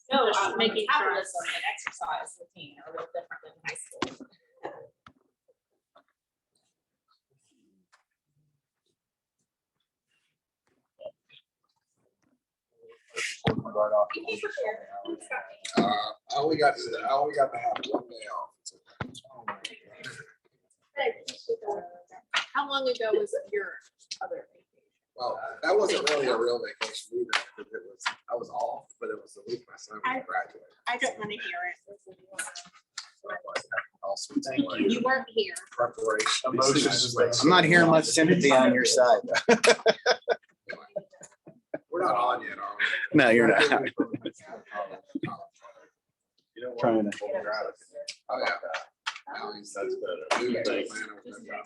No, making metabolism and exercise routine are real different than high school. Right off. I only got to have 1 day off. Oh my God. How long ago was your other vacation? Well, that wasn't really a real vacation either, because I was off, but it was the week my son graduated. I don't want to hear it. Also, You weren't here. preparation. Emotions. I'm not hearing much sympathy on your side. We're not on yet, are we? No, you're not. Trying to. Oh, yeah. Now he's moving to Atlanta with that job.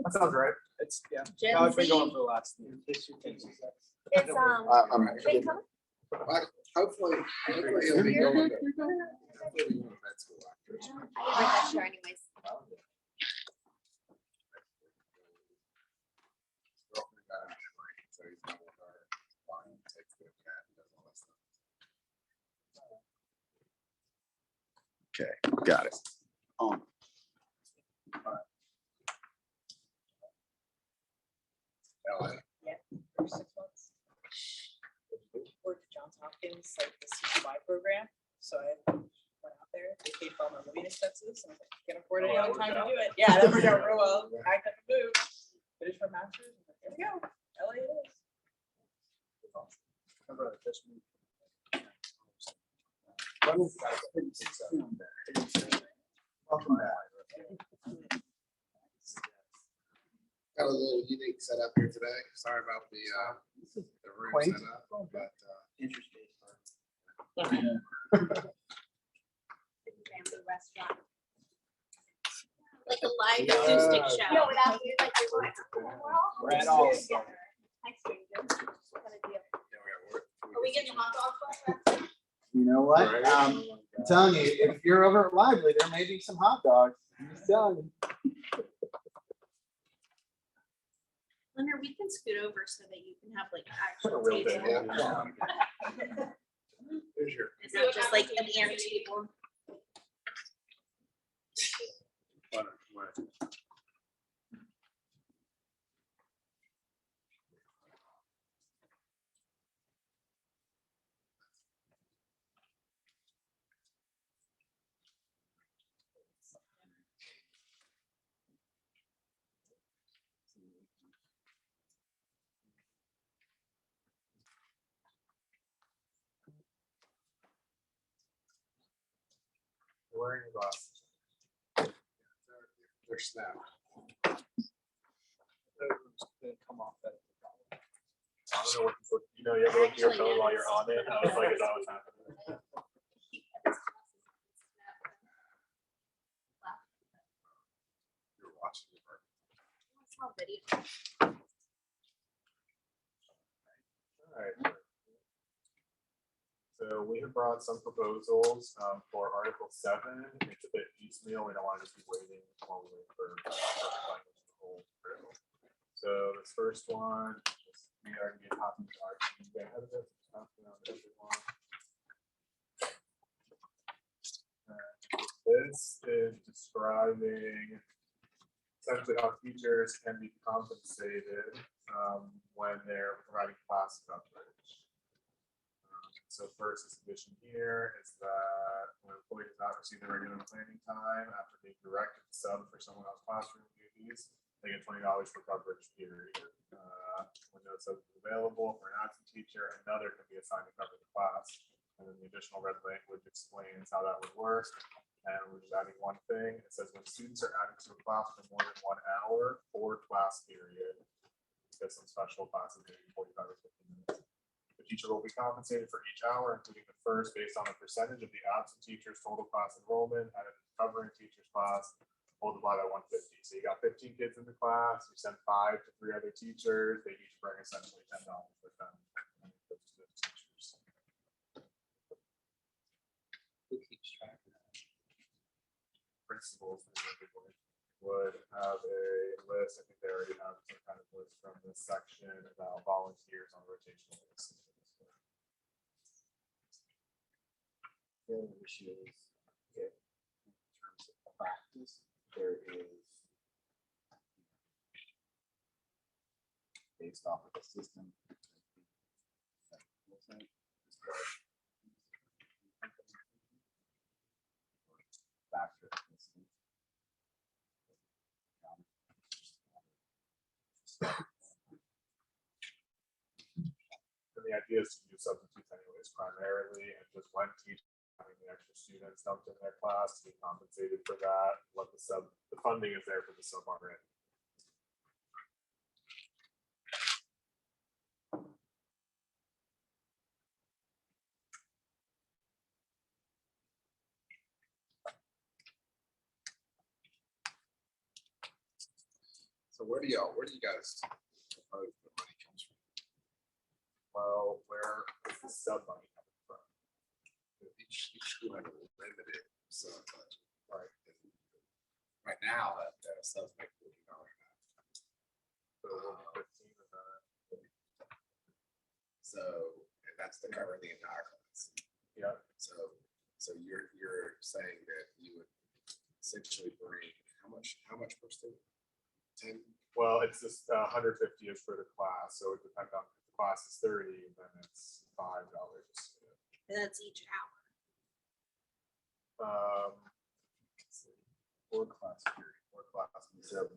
That sounds right. It's, yeah. Gen How it's been Z. going for the last. It's I'm- But hopefully he'll be going to. Hopefully he'll go to med school after. I like that show anyways. Girlfriend got him a break, so he's going with her. Fine, takes care of the cat, does all that stuff. Okay, got it. On. LA. For 6 months. Worked at Johns Hopkins, like the CCY program, so I went out there, they paid for all my living expenses, and I was like, can't afford any other time to do it. Yeah, that worked out real well, I got to move, finished my master's, and here we go, LA it is. My brother just moved. Welcome back. Got a little unique setup here today. Sorry about the room Quaint. setup, but Interesting. Family restaurant. Like a live acoustic show. Yeah. Without you, like you're going, We're at all. Hi, stranger. What kind of deal? Are we getting hot dogs? You know what? I'm telling you, if you're over at Lively, there may be some hot dogs. I'm just telling you. Leonard, we can scoot over so that you can have like actual real table. yeah. Here's your. It's not just like an air table. Wearing glasses. They're snap. Come off that. I don't know what, you know, you have to look at your phone while you're on it. I was like, is that what's happening? You're watching the bird. Small video. Alright. So we have brought some proposals for Article 7. It's a bit piecemeal. We don't want to just be waiting while we wait for language to hold through. So this first one, we are going to get copies of our team ahead of it. Everyone. This is describing essentially how teachers can be compensated when they're providing class coverage. So first, this condition here is that when an employee does not receive their regular planning time after being directed to sub for someone else's classroom duties, they get $20 for coverage period. When no sub is available for an absent teacher, another can be assigned to cover the class. And then the additional red language explains how that would work. And we're just adding one thing. It says when students are added to a class for more than 1 hour or class period, because some special classes may be 45 or 50 minutes. The teacher will be compensated for each hour, including the first, based on a percentage of the absent teacher's total class enrollment added to the covering teacher's class, multiplied by 150. So you got 15 kids in the class, you send 5 to 3 other teachers, they each bring essentially $10 with them. Who keeps track of that? Principals would have a list. I think they already have some kind of list from this section about volunteers on rotational basis. The other issue is if in terms of practice, there is based off of the system. Factor. And the idea is to use substitutes anyways primarily, and just when teaching having the extra students dumped in their class to be compensated for that, what the funding is there for the sub already. So where do you guys propose the money comes from? Well, where is the sub money coming from? Each school has a limited sub budget. Right. Right now, that sub's like $40 an hour. So it will be 15 of that. So, and that's to cover the entire class. Yeah. So you're saying that you would essentially bring how much per student? 10? Well, it's just 150 is for the class, so it depends on if the class is 30, then it's $5 a student. That's each hour. Let's see. Or class period. Or class. So,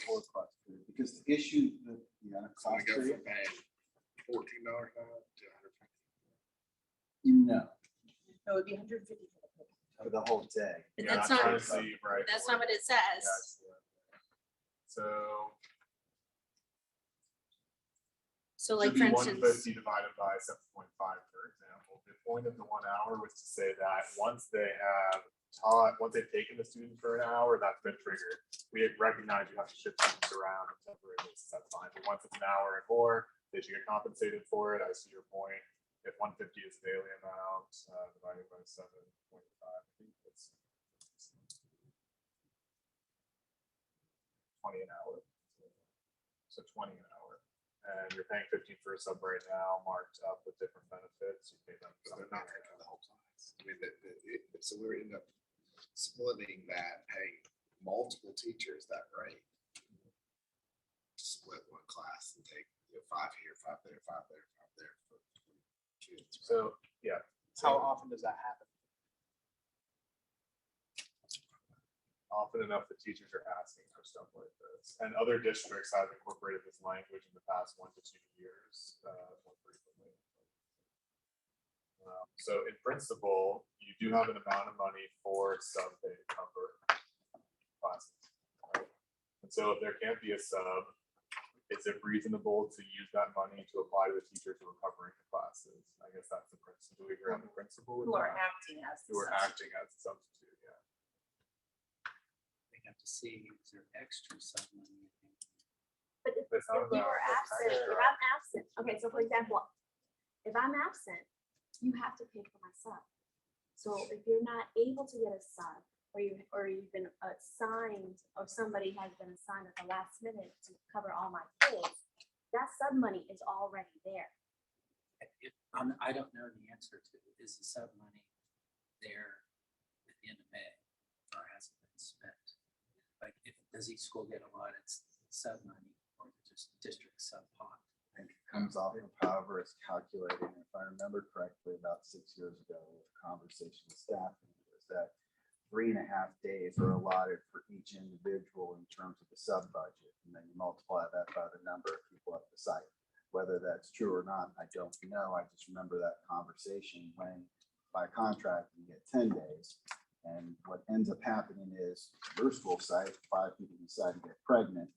or class period, because the issue, the So we class go period, from paying $14 an hour to no, No, it'd be 150 for the for the whole day. But Yeah, that's I'm not, trying to see, right. that's not what it says. Yes, yeah. So like, should for be instance, 150 divided by 7.5, for example. The point of the 1 hour was to say that once once they've taken the student for an hour, that's been triggered. We recognize you have to shift students around on a temporary basis, that's fine. But once it's an hour and more, they should get compensated for it. I see your point. If 150 is the daily amount, divided by 7.5, I think it's 20 an hour. So 20 an hour. And you're paying 15 for a sub right now, marked up with different benefits. You pay them. So they're not taking the whole class. I mean, so we're end up splitting that, paying multiple teachers that rate. Split one class and take 5 here, 5 there, 5 there, 5 there for 20 kids. right? So, yeah. How often does that happen? Often enough, the teachers are asking for stuff like this. And other districts have incorporated this language in the past 1 to 2 years more frequently. So in principle, you do have an amount of money for sub that you cover classes. Right? And so if there can't be a sub, is it reasonable to use that money to apply to the teachers who are covering the classes? I guess that's the principle. Do we agree on the principle? with who are that? acting as. the Who are substitute. acting as a substitute, yeah. They have to see, is there extra sub money? but if That's not if you about were the absent, if pressure. I'm absent, okay, so for example, if I'm absent, you have to pay for my sub. So if you're not able to get a sub, or you've been assigned, or somebody has been assigned at the last minute to cover all my kids, that sub money is already there. I don't know the answer to, is the sub money there at the end of May, or has it been spent? Like, does each school get a lot of sub money, or is it just district sub pot? I think it comes off of however it's calculated. And if I remember correctly, about 6 years ago, with a conversation with staff, was that 3.5 days are allotted for each individual in terms of the sub budget. And then you multiply that by the number of people at the site. Whether that's true or not, I don't know. I just remember that conversation when by contract you get 10 days. And what ends up happening is your school site, 5 people decide to get pregnant,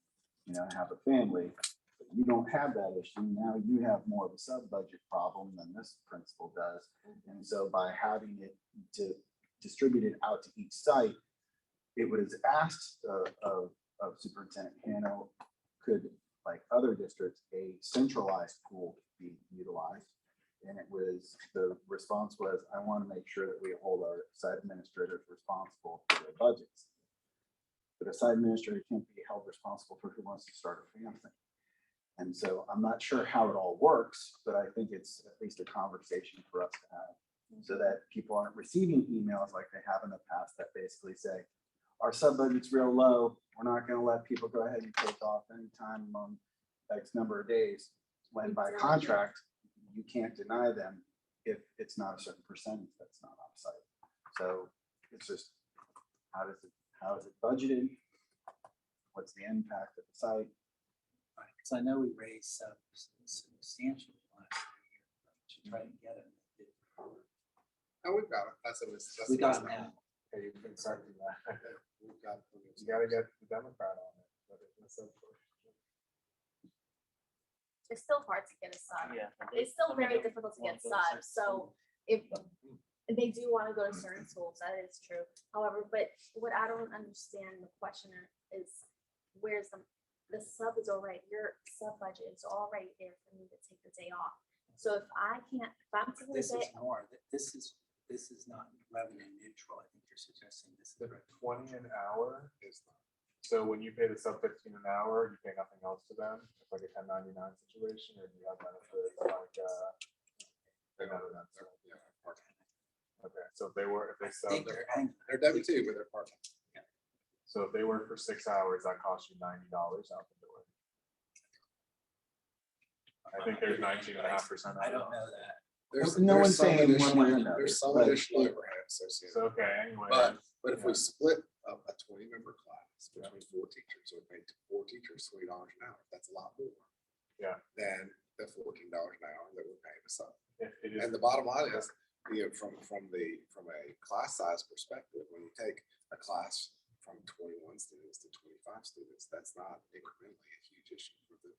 have a family. But you don't have that issue. Now you have more of a sub budget problem than this principal does. And so by having it to distribute it out to each site, it was asked of Superintendent Cano, could, like other districts, a centralized pool be utilized? And the response was, I want to make sure that we hold our site administrators responsible for their budgets. But a site administrator can't be held responsible for who wants to start a family. And so I'm not sure how it all works, but I think it's at least a conversation for us to have. So that people aren't receiving emails like they have in the past that basically say, our sub budget's real low. We're not gonna let people go ahead and take off anytime on X number of days. When by Exactly. contract, you can't deny them if it's not a certain percentage that's not offsite. So it's just, how is it budgeted? What's the impact of the site? Because I know we raised substantially last year to try to get it. Oh, we've got it. That's We got it now. Hey, you can start doing that. We've got. You gotta get the Democrat on it. but it's a- It's still hard to get a sub. Yeah. It's still very difficult to get subs, so if they do want to go to certain schools, that is true. However, but what I don't understand, the question is, where's the sub is already, your sub budget is already there for me to take the day off. So if I can't, if I'm taking the This day, is more, this is not revenue neutral. I think you're suggesting this is. The revenue 20 an hour, Is not. so when you pay the sub 15 an hour, you pay nothing else to them? It's like a 1099 situation, or do you have benefits like, They none don't- of that they're- stuff? yeah, they're part-time. Okay, so if they I think sub, They're W2, but they're part-time. so if they work for 6 hours, that costs you $90 out the door. I think there's 19.5%. I don't know that. There's No there's one's some saying one additional- way or another, There's some but- additional overhead associated. So, okay, anyway. But if we Yeah. split up a 20-member class between 4 teachers, or pay 4 teachers $20 an hour, that's a lot more. Yeah. Than the $14 an hour that we're paying the sub. It is, And the bottom line is, you know, from a class size perspective, when you take a class from 21 students to 25 students, that's not incrementally a huge issue for the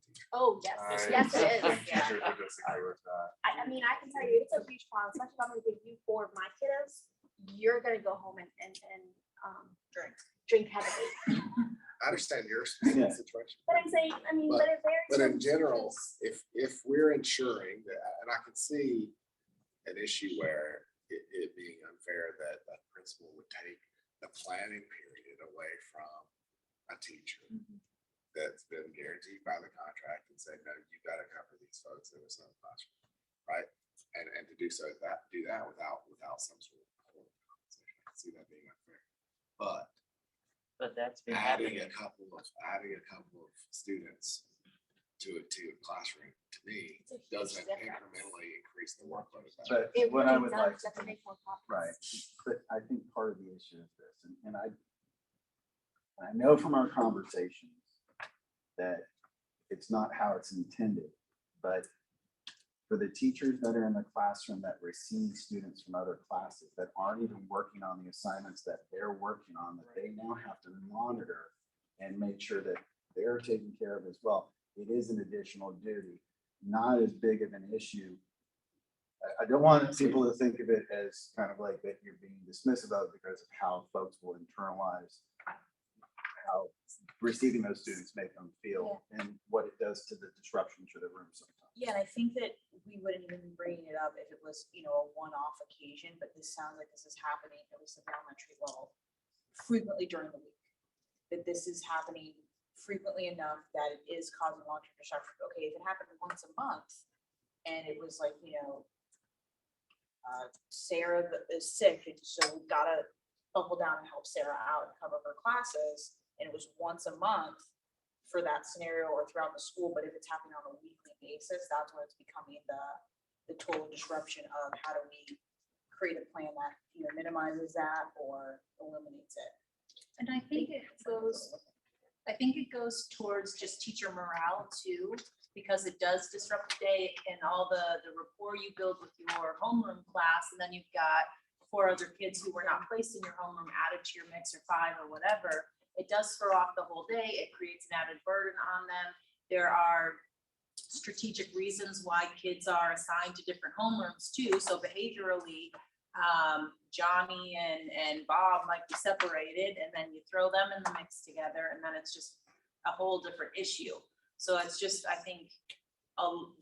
teacher. oh, yes, yes, it think is. teachers would disagree with that. I mean, I can tell you, it's a huge problem, especially if I'm gonna give you 4 of my kiddos, you're gonna go home and drink heavily. I understand your Yeah. situation. But I'm saying, I mean, but if they're. But in general, if we're ensuring that, and I can see an issue where it being unfair that a principal would take the planning period away from a teacher that's been guaranteed by the contract and say, no, you gotta cover these folks in a sub classroom, right? And to do that without some sort of compensation. I can see that being unfair. But that's been adding happening. a couple of students to a classroom, to me, It's a huge doesn't difference. incrementally increase the workload. But It what I really would does, like, doesn't make more profit. right, but I think part of the issue is this, and I know from our conversations that it's not how it's intended, but for the teachers that are in the classroom that receive students from other classes that aren't even working on the assignments that they're working on, that they now have to monitor and make sure that they're taken care of as well. It is an additional duty, not as big of an issue. I don't want people to think of it as kind of like that you're being dismissive of because of how folks will internalize how receiving those students make them feel and what it does to the disruption to the room sometimes. Yeah, and I think that we wouldn't even be bringing it up if it was, you know, a one-off occasion, but this sounds like this is happening, at least at the elementary level, frequently during the week. That this is happening frequently enough that it is causing long-term disruption. Okay, if it happened once a month and it was like, you know, Sarah is sick, and so we gotta buckle down and help Sarah out and cover her classes, and it was once a month for that scenario or throughout the school, but if it's happening on a weekly basis, that's when it's becoming the total disruption of how do we create a plan that either minimizes that or eliminates it. And I think it goes towards just teacher morale too, because it does disrupt the day and all the rapport you build with your homeroom class. And then you've got 4 other kids who were not placed in your homeroom added to your mix, or 5 or whatever. It does throw off the whole day. It creates an added burden on them. There are strategic reasons why kids are assigned to different homerooms too. So behaviorally, Johnny and Bob might be separated, and then you throw them in the mix together, and then it's just a whole different issue. So it's just, I think,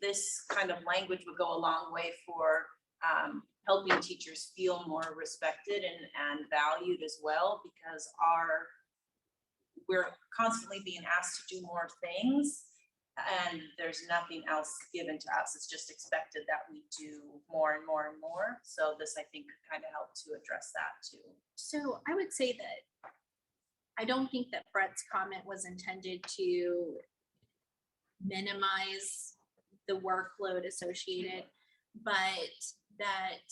this kind of language would go a long way for helping teachers feel more respected and valued as well, because we're constantly being asked to do more things. And there's nothing else given to us. It's just expected that we do more and more and more. So this, I think, could kind of help to address that too. So I would say that I don't think that Brett's comment was intended to minimize the workload associated, but that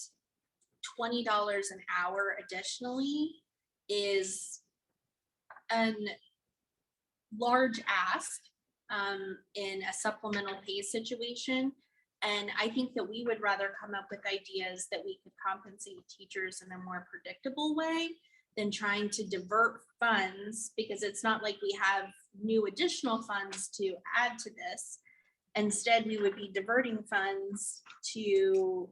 $20 an hour additionally is an large ask in a supplemental pay situation. And I think that we would rather come up with ideas that we could compensate teachers in a more predictable way than trying to divert funds, because it's not like we have new additional funds to add to this. Instead, we would be diverting funds to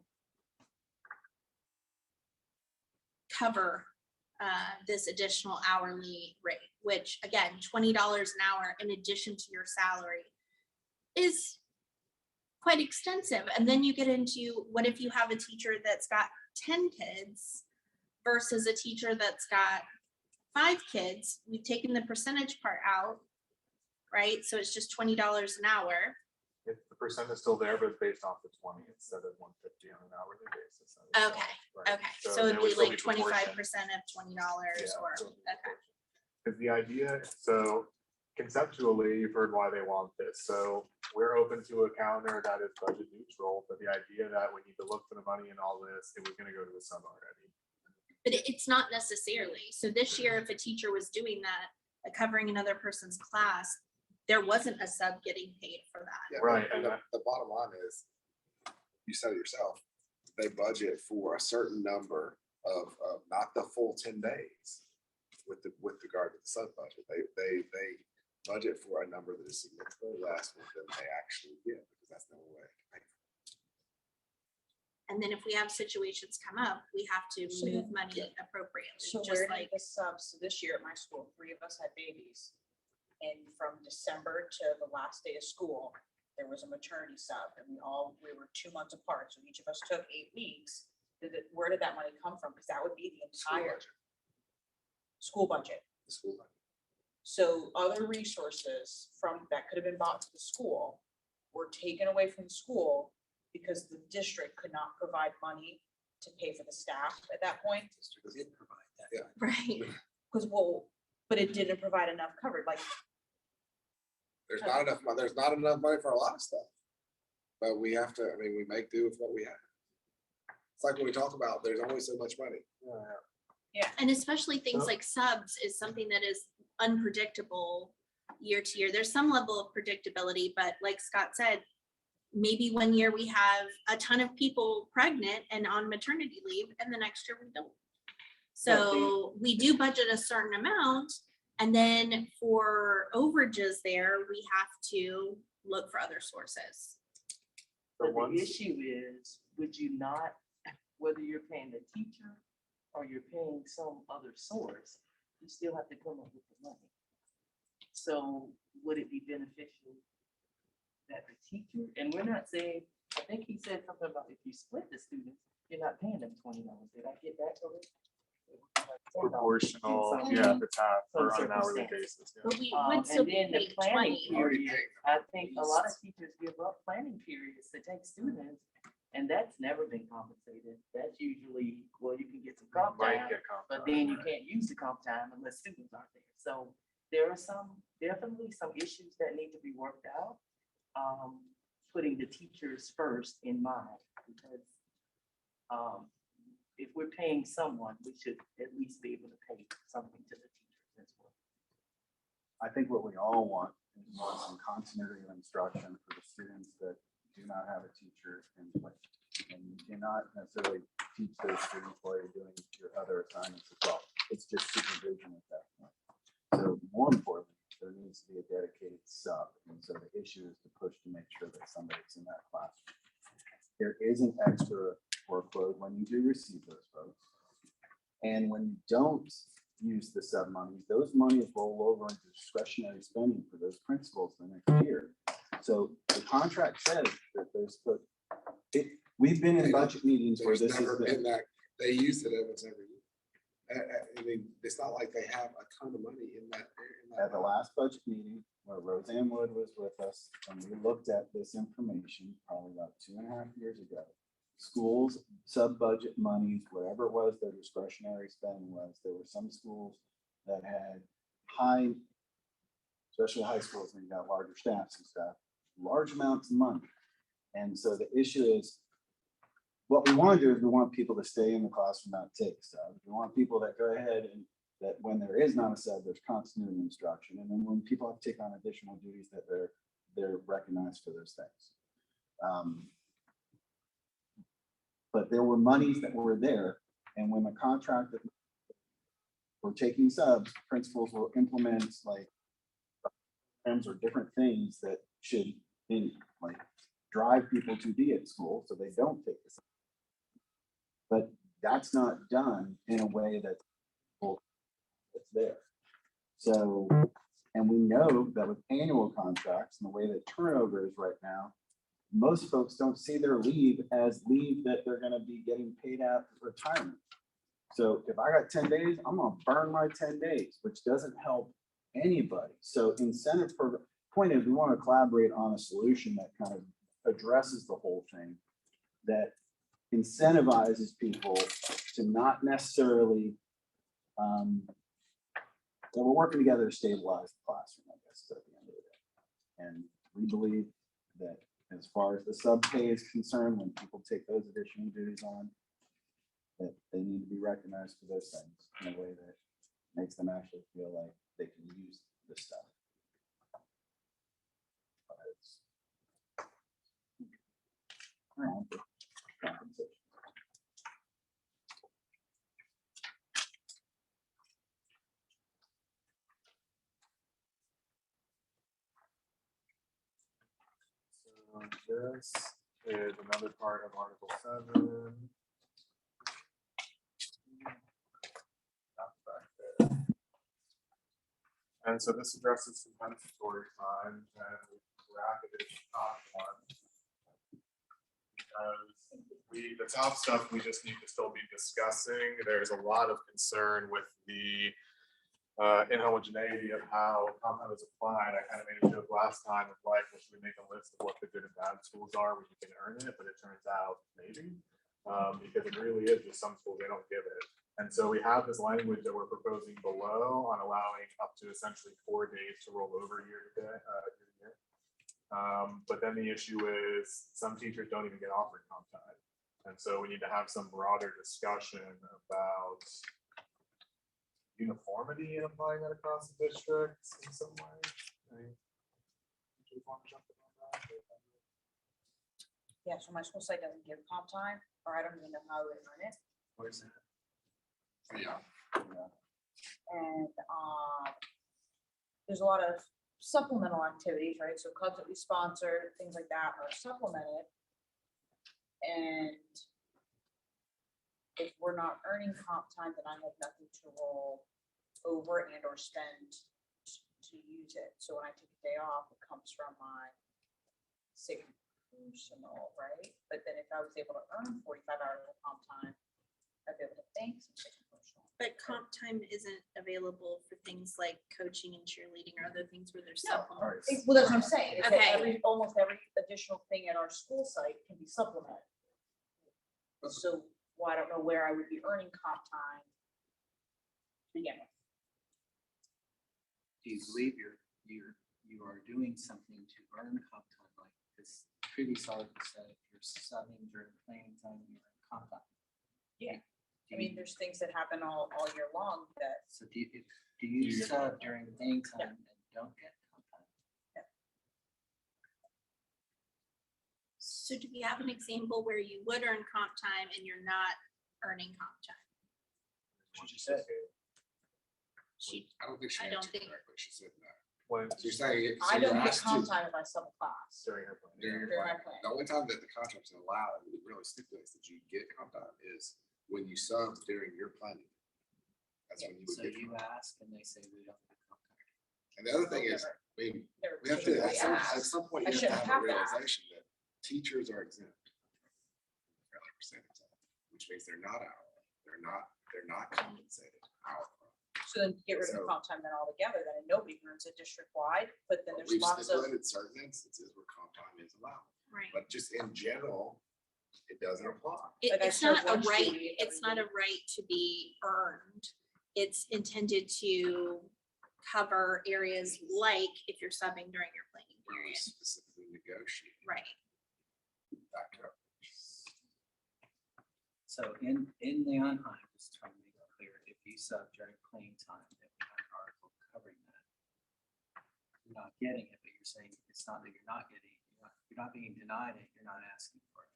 cover this additional hourly rate, which again, $20 an hour in addition to your salary is quite extensive. And then you get into, what if you have a teacher that's got 10 kids versus a teacher that's got 5 kids? We've taken the percentage part out, right? So it's just $20 an hour. If the percent is still there, but it's based off the 20 instead of 150 on an hourly basis. Okay, Right. okay, so they it'd would be still like 25% proportioned. of $20 or, okay. Because the idea, so conceptually, you've heard why they want this. So we're open to a calendar that is budget neutral, but the idea that we need to look for the money in all this, it was gonna go to the sub already. But it's not necessarily. So this year, if a teacher was doing that, covering another person's class, there wasn't a sub getting paid for that. Yeah, Right, and and that- the bottom line is, you said it yourself, they budget for a certain number of, not the full 10 days with regard to the sub budget. They budget for a number that is significantly less than they actually get, because that's the only way. to pay. And then if we have situations come up, we have to So move then- money appropriately, So just where did like, the subs, so this year at my school, 3 of us had babies. And from December to the last day of school, there was a maternity sub, and we were 2 months apart, so each of us took 8 weeks. Where did that money come from? Because that would be the School entire budget, school budget. the school budget. So other resources from, that could have been bought to the school were taken away from the school because the district could not provide money to pay for the staff at that point. District did provide that. Yeah. right, Because, but it didn't provide enough coverage, like, There's not enough, there's not enough money for a lot of stuff. But we have to, I mean, we make do with what we have. It's like when we talk about, there's only so much money. and especially things So- like subs is something that is unpredictable year to year. There's some level of predictability, but like Scott said, maybe one year we have a ton of people pregnant and on maternity leave, and the next year we don't. So we do budget a certain amount, and then for overages there, we have to look for other sources. So But once- the issue is, would you not, whether you're paying the teacher or you're paying some other source, you still have to come up with the money. So would it be beneficial that the teacher, and we're not saying, I think he said something about if you split the students, you're not paying them $20. Did I get that correct? Proportional, Some- yeah, if it's half some or on an hourly circumstances. basis. Yeah. But we Um, would still and be then the paid planning 20. Already period, paying them. I think a lot of teachers give up planning periods to take students, and that's never been compensated. That's usually, well, you can get some comp Might time, get comp but time, then you right. can't use the comp time unless students aren't there. So there are definitely some issues that need to be worked out. Putting the teachers first in mind, because if we're paying someone, we should at least be able to pay something to the teachers as well. I think what we all want is some continuity of instruction for the students that do not have a teacher in place. And you cannot necessarily teach those students while you're doing your other assignments as well. It's just supervision at that point. So more importantly, there needs to be a dedicated sub. And so the issue is to push to make sure that somebody's in that classroom. There is an extra workload when you do receive those folks. And when you don't use the sub monies, those monies roll over into discretionary spending for those principals the next year. So the contract says that there's, we've been in budget meetings where There's this never is been the, that, they use it almost every year. I mean, it's not like they have a ton of money in that. at the last budget meeting, where Roseanne Wood was with us, and we looked at this information probably about 2.5 years ago. Schools, sub-budget monies, whatever it was, their discretionary spending was, there were some schools that had high, especially high schools, when you got larger staffs and stuff, large amounts of money. And so the issue is, what we want to do is we want people to stay in the classroom, not take stuff. We want people that go ahead and that when there is not a sub, there's continuity instruction. And then when people have to take on additional duties, that they're recognized for those things. But there were monies that were there. And when the contract that we're taking subs, principals will implement like programs or different things that should like drive people to be at school so they don't take this. But that's not done in a way that's there. So, and we know that with annual contracts and the way that turnover is right now, most folks don't see their leave as leave that they're going to be getting paid out for retirement. So if I got 10 days, I'm going to burn my 10 days, which doesn't help anybody. So incentive for point is we want to collaborate on a solution that kind of addresses the whole thing, that incentivizes people to not necessarily, that we're working together to stabilize the classroom, I guess, at the end of the day. And we believe that as far as the sub pay is concerned, when people take those additional duties on, that they need to be recognized for those things in a way that makes them actually feel like they can use this stuff. But it's compensation. So this is another part of Article 7. And so this addresses compensatory time, and we bracketed the top one. Because the top stuff, we just need to still be discussing. There's a lot of concern with the inhomogeneity of how compound is applied. I kind of made a joke last time of like, well, should we make a list of what the good and bad schools are where you can earn it? But it turns out maybe, because it really is just some schools, they don't give it. And so we have this language that we're proposing below on allowing up to essentially 4 days to roll over year to year. But then the issue is some teachers don't even get offered comp time. And so we need to have some broader discussion about uniformity in applying that across the districts in some way. Yeah, so my school site doesn't give comp time, or I don't even know how to earn it. Where's that? Yeah. And there's a lot of supplemental activities, right? So clubs that we sponsor, things like that are supplemented. And if we're not earning comp time, then I have nothing to roll over and or spend to use it. So when I take a day off, it comes from my sick personal, right? But then if I was able to earn 45 hours of comp time, I'd be able to thank some sick personal. But comp time isn't available for things like coaching and cheerleading or other things where there's No. supplements. Well, that's what I'm saying. is that Okay. Almost every additional thing at our school site can be supplemented. So, well, I don't know where I would be earning comp time to begin with. Do you believe you are doing something to earn comp time, like this previous article said, if you're subbing during planning time, you earn comp time? Yeah. Do I mean, you- there's things that happen all year long that, So do you sub during planning time and don't get comp time? So do we have an example where you would earn comp time and you're not earning comp time? What you said. I don't think she I don't answered think- correctly. She said that. When So you're saying. so I you're don't get asked comp to- time if I sub a class. during her plan. during your During my plan. plan. The only time that the contract's allowed, it really stipulates that you get comp time is when you sub during your planning. That's when you would So get you comp. ask and they say we don't get comp time. And the other thing is, I mean, They're we have to, typically at asked. some point, I you have to shouldn't have a have to ask. realization that teachers are exempt. Fairly percentage, which means they're not hourly, they're not compensated hourly. So then get rid of the So- comp time then altogether, then nobody earns it district-wide, but then there's We've lots of, stipulated certain instances where comp time is allowed, Right. but just in general, it doesn't apply. Like I It's serve not a lunch right, duty it's not a every right to be earned. It's intended to cover areas like if you're subbing during your planning Where we period. specifically negotiate. Right. Back up. So in Leon High, just trying to make it clear, if you sub during clean time, if we have an article covering that, you're not getting it, but you're saying it's not that you're not getting it, you're not being denied it, you're not asking for it.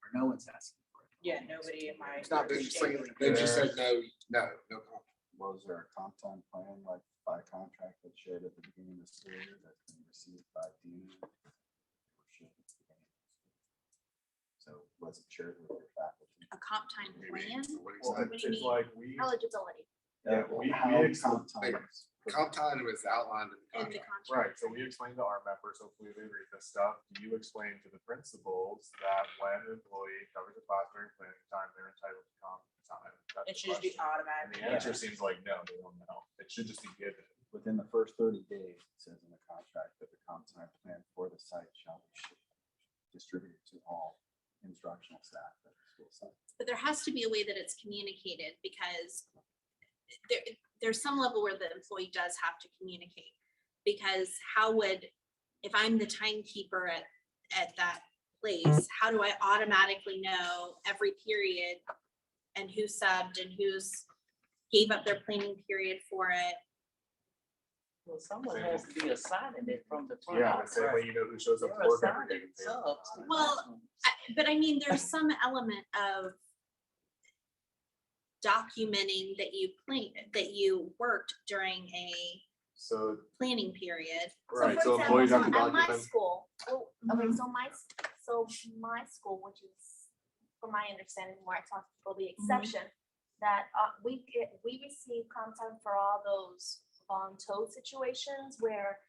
Or no one's asking for it. yeah, nobody in my. It's not, they just say, understanding. they just said no comp. Was there a comp time plan, like by contract that's shared at the beginning of the school year that's been received by Dean? or shared at the beginning of the school year? So was it shared with your faculty? A comp time plan? What Well, exactly? do you it's mean? like we, Eligibility. Yeah, well, we how exclude- comp times- Comp time was outlined in the In the contract. contract. right, so we explain to our members, hopefully they read this stuff, you explain to the principals that when an employee covers a class during planning time, they're entitled to comp time. That's It the should just be question. And automatic. the answer seems like, no, they don't know, it should just be given. Within the first 30 days, it says in the contract that the comp time plan for the site shall be distributed to all instructional staff at the school site. But there has to be a way that it's communicated because there's some level where the employee does have to communicate. Because how would, if I'm the timekeeper at that place, how do I automatically know every period and who subbed and who's gave up their planning period for it? Well, someone has to be assigning it from the front. Yeah, the same way you know who shows up to They're work every day. assigning subs. Well, But I mean, there's some element of documenting that you that you worked during a So, planning period. right, for so example, employees have to At my document. school, okay, so my school, which is, from my understanding, where I talk to people, the exception, that we receive content for all those voluntold situations where,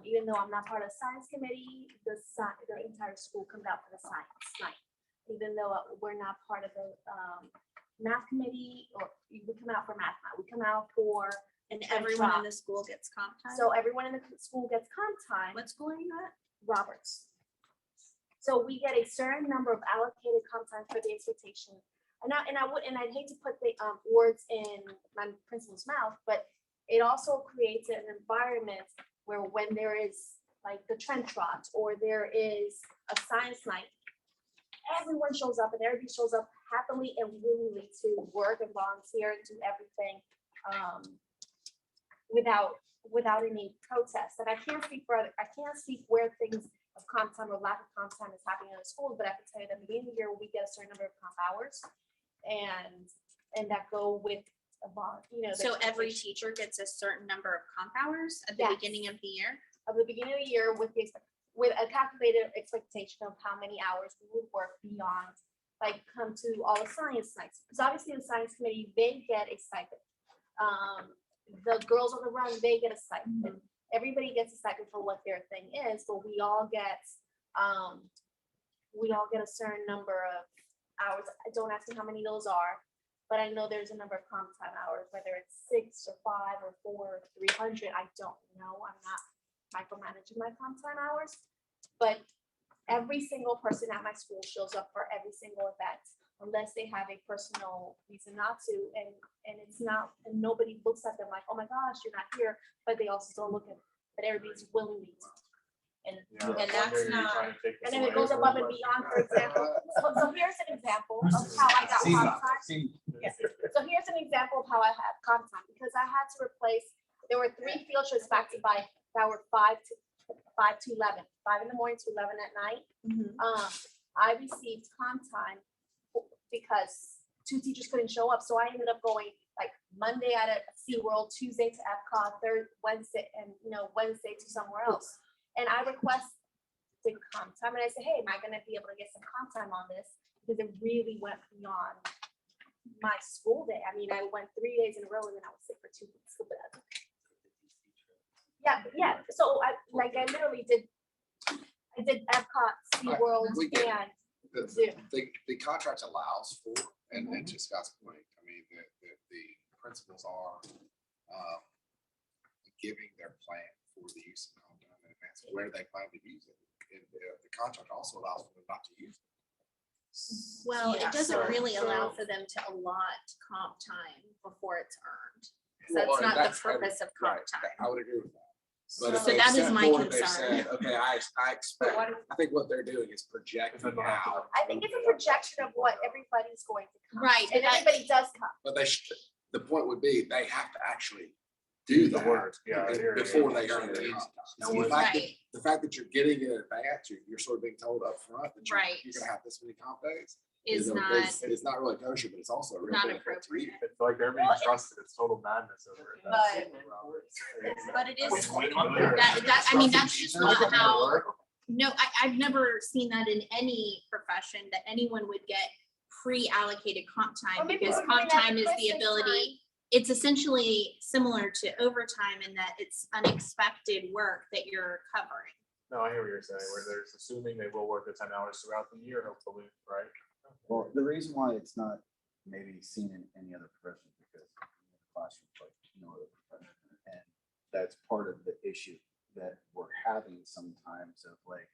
even though I'm not part of the science committee, the entire school comes out for the science night. Even though we're not part of the math committee, or we come out for math night, we come out for. And French everyone in rock. the school gets comp time. So everyone in the school gets comp time. What school are you at? Roberts. So we get a certain number of allocated comp time for the expectation. And I'd hate to put the words in my principal's mouth, but it also creates an environment where when there is like the trench trot or there is a science night, everyone shows up and everybody shows up happily and willingly to work and volunteer and do everything without any protest. And I can't speak where things of comp time or lack of comp time is happening in the schools, but I can tell you that at the beginning of the year, we get a certain number of comp hours and that go with a bond, the So every expectation teacher gets a certain number of comp hours at the Yes. beginning of the year? of the beginning of the year with with a calculated expectation of how many hours we would work beyond, like come to all the science nights. Because obviously the science committee, they get a stipend. The girls on the run, they get a stipend. Everybody gets a stipend for what their thing is, but we all get a certain number of hours. Don't ask me how many those are, but I know there's a number of comp time hours, whether it's 6 or 5 or 4 or 300. I don't know. I'm not micromanaging my comp time hours, but every single person at my school shows up for every single event unless they have a personal reason not to, and it's not, and nobody looks at them like, oh my gosh, you're not here, but they also don't look at, but everybody's willingly to. Yeah, And that's wondering, are you not- trying to take this And then it away goes from above and what- beyond, for example, so here's an example of how I got comp time. Yes. So here's an example of how I had comp time, because I had to replace, there were 3 field trips back to back that were 5 to 11, 5 in the morning to 11 at night. I received comp time because 2 teachers couldn't show up, so I ended up going like Monday at a SeaWorld, Tuesday to Epcot, Wednesday to somewhere else. And I requested comp time, and I said, hey, am I gonna be able to get some comp time on this? Because it really went beyond my school day. I mean, I went 3 days in a row and then I was sick for 2 weeks. So, but that's okay. Yeah. So I literally did Epcot, SeaWorld, We get it. and The contract allows for, and to Scott's point, I mean, the principals are giving their plan for the use of comp time in advance, where they plan to use it. And the contract also allows them not to use it. Well, Yeah, it doesn't so- really allow so- for them to allot comp time before it's earned. 'Cause Well, That's and not the that's- purpose of comp Right, time. I would agree with that. So But if they've that is set my forward, they've concern. said, okay, I expect, I think what they're doing is projecting out, I think it's a projection of what everybody's going to come. Right, And but that- everybody does come. but the point would be, they have to actually do The that work, yeah. I hear you. before they earn their comp time. And So what- the fact that you're getting it in advance, you're sort of being told up front that Right. you're gonna have this many comp days. Is a- not, It's not really kosher, but it's also a real not benefit to you. appropriate. It's like they're being Well, trusted. It's total madness over it. But it is, That- I mean, that's just not how, Work. no, I've never seen that in any profession, that anyone would get pre-allocated comp Or time, maybe because we're comp doing that time is the Christmas ability, it's essentially similar to overtime in that it's unexpected work that you're covering. No, I hear what you're saying, where they're assuming they will work the 10 hours throughout the year, hopefully, right? Well, the reason why it's not maybe seen in any other profession is because in the classroom, like no other profession. And that's part of the issue that we're having sometimes of like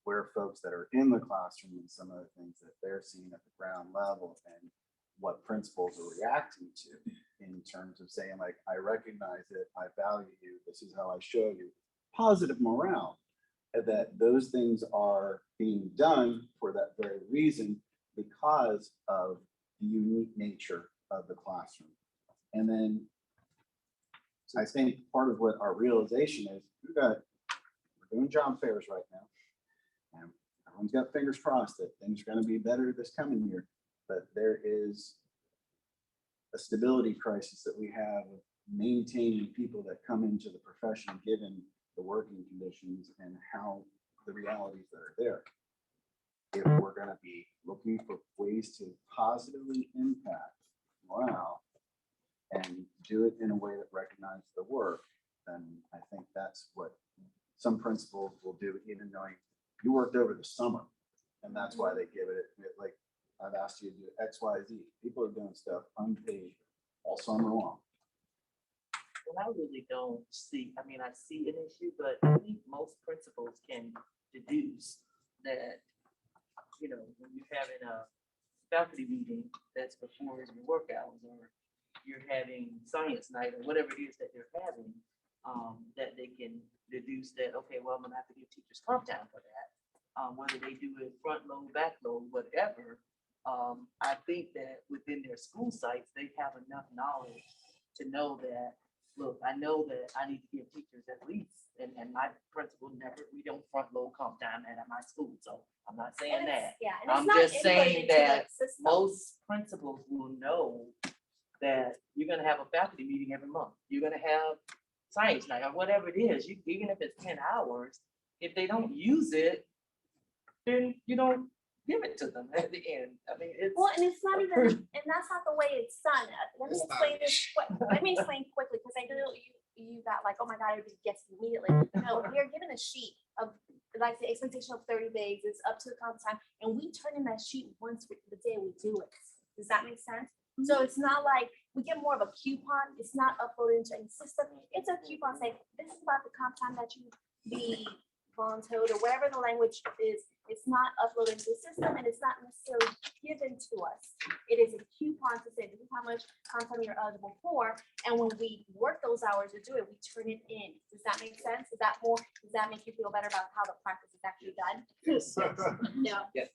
where folks that are in the classroom and some of the things that they're seeing at the ground level and what principals are reacting to in terms of saying like, I recognize it, I value you, this is how I show you positive morale. And that those things are being done for that very reason because of the unique nature of the classroom. And then I think part of what our realization is, we're doing job fairs right now. And everyone's got fingers crossed that things are gonna be better this coming year, but there is a stability crisis that we have of maintaining people that come into the profession, given the working conditions and how the realities that are there. If we're gonna be looking for ways to positively impact morale and do it in a way that recognizes the work, then I think that's what some principals will do, even knowing you worked over the summer. And that's why they give it, like, I've asked you to do X, Y, Z. People are doing stuff unpaid all summer long. Well, I really don't see, I mean, I see an issue, but I think most principals can deduce that, you know, when you're having a faculty meeting that's before your work hours, or you're having science night, or whatever it is that they're having, that they can deduce that, okay, well, I'm gonna have to give teachers comp time for that. Whether they do it front load, back load, whatever. I think that within their school sites, they have enough knowledge to know that, look, I know that I need to give teachers at least, and my principal never, we don't front load comp time at my school, so I'm not saying And it's- that. Yeah. and it's I'm not just integrated saying into the that system. Most principals will know that you're gonna have a faculty meeting every month. You're gonna have science night or whatever it is, even if it's 10 hours, if they don't use it, then you don't give it to them at the end. I mean, it's. Well, and it's not even, and that's not the way it's done. Let me It's not. explain this, let me explain quickly, because I know you got like, oh my God, everybody gets it immediately. No, we are given a sheet of, like, the expectation of 30 days is up to the comp time, and we turn in that sheet once the day we do it. Does that make sense? So it's not like, we get more of a coupon, it's not uploaded into any system, it's a coupon saying, this is about the comp time that you be voluntold, or whatever the language is, it's not uploaded to the system, and it's not necessarily given to us. It is a coupon to say, this is how much comp time you're eligible for, and when we work those hours to do it, we turn it in. Does that make sense? Does that make you feel better about how the practice is actually done? No. Yes.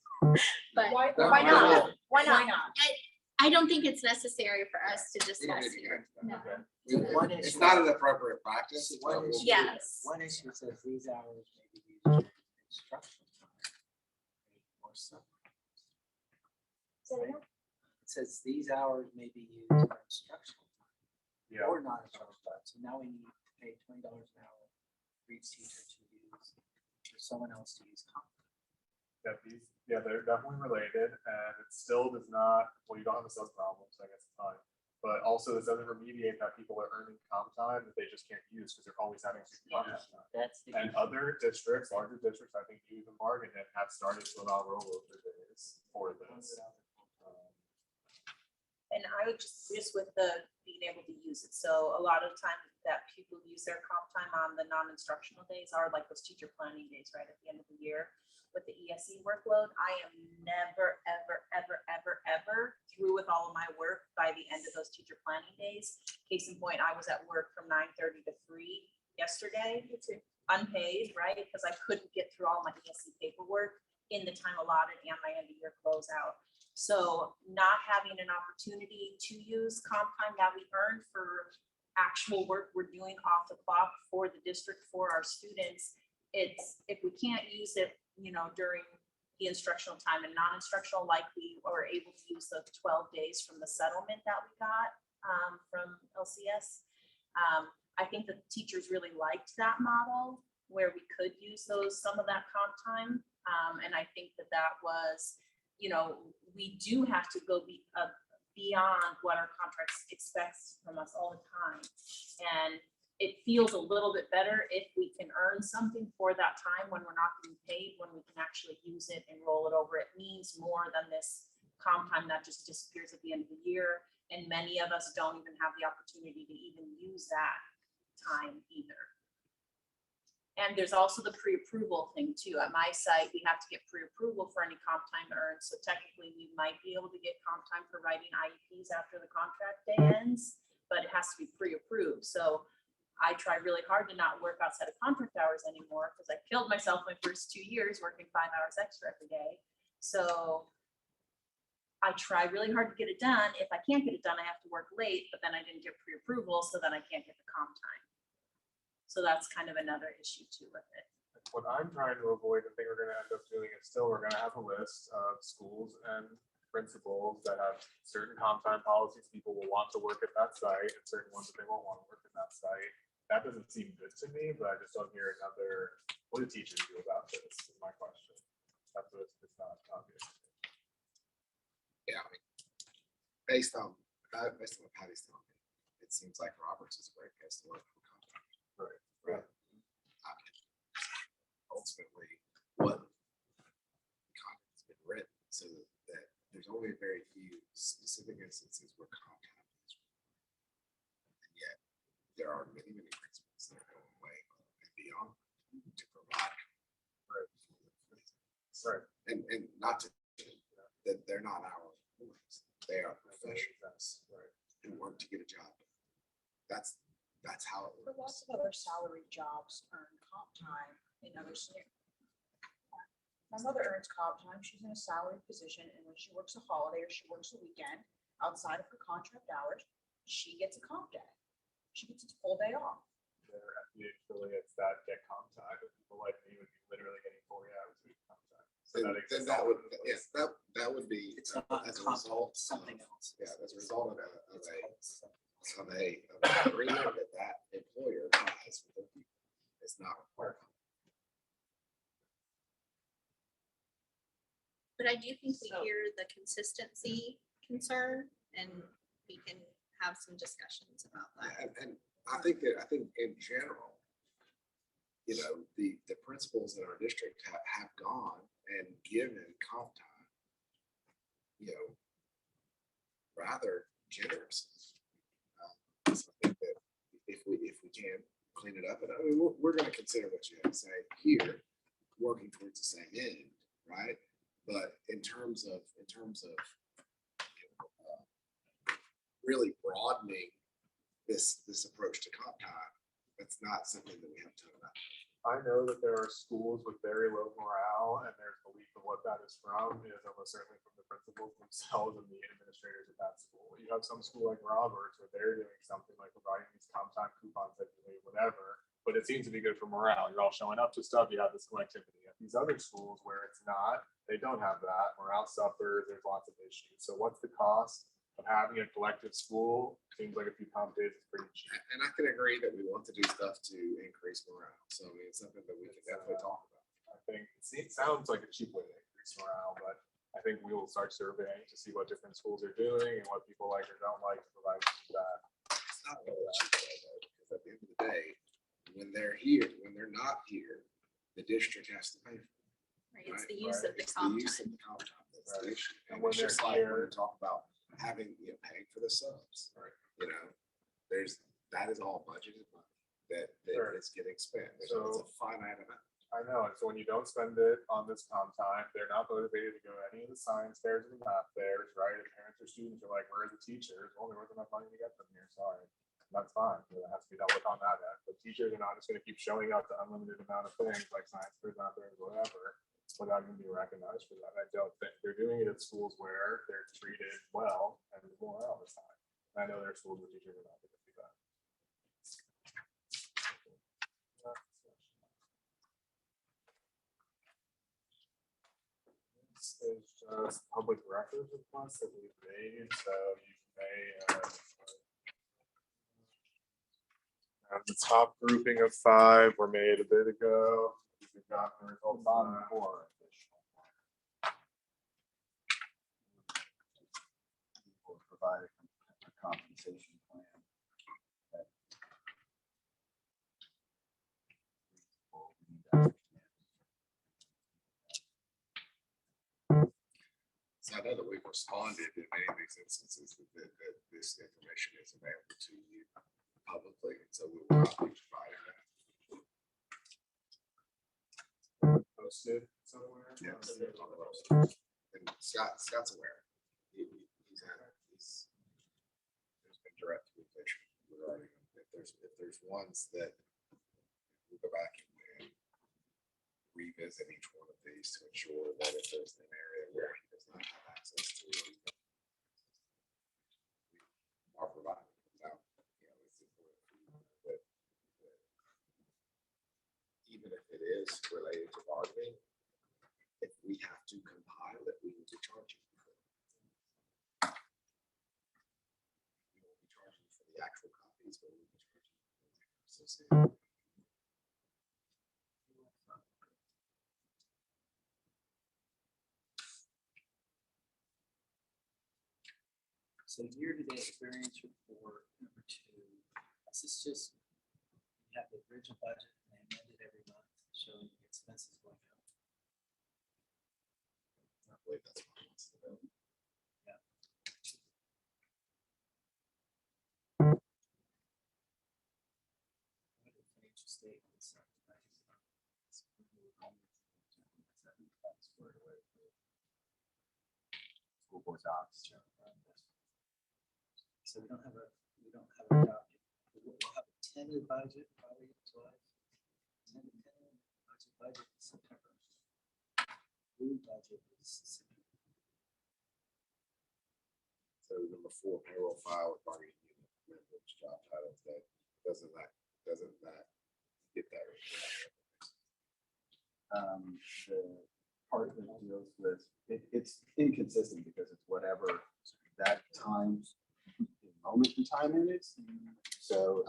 But Why Why not? not? Why Why not? not? I don't think it's necessary for us to We don't discuss need to here. get into that. No. We- One It's issue- not an appropriate practice. it's One not- issue- Yes. One issue says these hours may be used during instructional time. Or some. So, you know, It says these hours may be used for instructional Yeah. time or not instructional time. So now we need to pay $20 an hour for each teacher to use, for someone else to use comp. They're definitely related, and it still does not, well, you don't have a sales problem, so I guess it's fine. But also, this doesn't remediate that people are earning comp time that they just can't use because they're always having to comp time. That's the. And other districts, larger districts, I think you even Marvin have started to allow rollover days for this. And I would just with the being able to use it. So a lot of time that people use their comp time on the non-instructional days are like those teacher planning days, right at the end of the year. With the ESE workload, I am never, ever, ever, ever, ever through with all of my work by the end of those teacher planning days. Case in point, I was at work from 9:30 to 3 yesterday, unpaid, right? Because I couldn't get through all my ESE paperwork in the time allotted and my end of year closeout. So not having an opportunity to use comp time that we earned for actual work we're doing off the clock for the district, for our students, it's, if we can't use it, you know, during the instructional time and non-instructional, like we were able to use the 12 days from the settlement that we got from LCS. I think the teachers really liked that model where we could use some of that comp time. And I think that was, you know, we do have to go beyond what our contracts expects from us all the time. And it feels a little bit better if we can earn something for that time when we're not getting paid, when we can actually use it and roll it over. It means more than this comp time that just disappears at the end of the year. And many of us don't even have the opportunity to even use that time either. And there's also the pre-approval thing too. At my site, we have to get pre-approval for any comp time earned. So technically we might be able to get comp time for writing IEPs after the contract day ends, but it has to be pre-approved. So I try really hard to not work outside of contract hours anymore because I killed myself my first 2 years working 5 hours extra every day. So I try really hard to get it done. If I can't get it done, I have to work late, but then I didn't get pre-approval, so then I can't get the comp time. So that's kind of another issue too with it. What I'm trying to avoid, the thing we're gonna end up doing is still, we're gonna have a list of schools and principals that have certain comp time policies. People will want to work at that site and certain ones that they won't want to work at that site. That doesn't seem good to me, but I just don't hear another, what do teachers do about this is my question. That's what it's not obvious. Yeah, I mean, based on what Patty's telling me, it seems like Roberts is a great place to work for contract. Right. Ultimately, what contract has been written so that there's only very few specific instances where contract is written. And yet there are many principles that are going away and beyond to provide. Right. And not to that they're not our employees. They are professionals who work to get a job done. That's how it But works. lots of other salary jobs earn comp time in other scenarios. My mother earns comp time. She's in a salary position, and when she works a holiday or she works a weekend outside of her contract hours, she gets a comp day. She gets a full day off. There are FBA affiliates that get comp time, and people like me would be literally getting 40 hours a week comp time. So Then that exists that all would, over the yes, place. that would be It's not as a comp, result. something of- else. Yeah, as a result of It's called something. an agreement that employer has with their people. It's not required. But I do think we So- hear the consistency concern and we can have some discussions about that. And I think in general, you know, the principals in our district have gone and given comp time, you know, rather generously. So I think that if we can clean it up, and I mean, we're gonna consider what you have to say here, working towards the same end, right? But in terms of you know, really broadening this approach to comp time, that's not something that we have to talk about. I know that there are schools with very low morale, and there's belief of what that is from is almost certainly from the principals themselves and the administrators of that school. You have some school like Roberts where they're doing something like providing these comp time coupons every week, whatever, but it seems to be good for morale. You're all showing up to stuff, you have this collectivity. At these other schools where it's not, they don't have that. Morale suffers, there's lots of issues. So what's the cost of having a collective school? Seems like a few comp days is pretty cheap. And I can agree that we want to do stuff to increase morale. So I mean, it's something that we can definitely talk about. I think it sounds like a cheap way to increase morale, but I think we will start surveying to see what different schools are doing and what people like or don't like to provide feedback. It's not really a cheap way, though, because at the end of the day, when they're here, when they're not here, the district has to pay for it. Right? It's Right, the use of the It's comp use of time. the comp time that's the Right. issue. And And when it's just they're like when here- we talk about having, paying for the subs, you know, that is all budgeted money that Sure. is getting spent. It's So- a finite amount. I know, and so when you don't spend it on this comp time, they're not motivated to go to any of the science fairs or the math fairs, right? If parents or students are like, where are the teachers? Well, there wasn't enough money to get them here, sorry. That's fine, it has to be dealt with on that end, but teachers are not just gonna keep showing up to unlimited amount of things like science fairs, math fairs, whatever, without even being recognized for that. I don't think they're doing it at schools where they're treated well and more all the time. I know there are schools where teachers are not gonna do that. This is just public records requests that we've made, so you may. The top grouping of 5 were made a bit ago. We've got the results Bottom on that. 4 additional. Will provide a compensation plan. that So I know that we've responded in many of these instances that this information is available to you publicly, and so we will not be providing that. Posted somewhere. Yes. And Scott's aware. There's been direct communication regarding if there's ones that we go back and revisit each one of these to ensure that if there's an area where he does not have access to it, we are providing. Now, it's important that even if it is related to bargaining, if we have to compile it, we need to charge you. We won't be charging for the actual copies, but we'll be charging for the associated. So year-to-date variance report number 2, this is just, you have the original budget and they amend it every month, showing the expenses going up. I believe that's what it wants to do. What are financial statements? School board docs. So we don't have a document. We'll have a tentative budget probably in July. Tentative budget in September. Blue budget is September. So number 4, payroll file with bargaining unit members, job titles, that doesn't that get that? The part that deals with, it's inconsistent because it's whatever that time, moment in time it is. So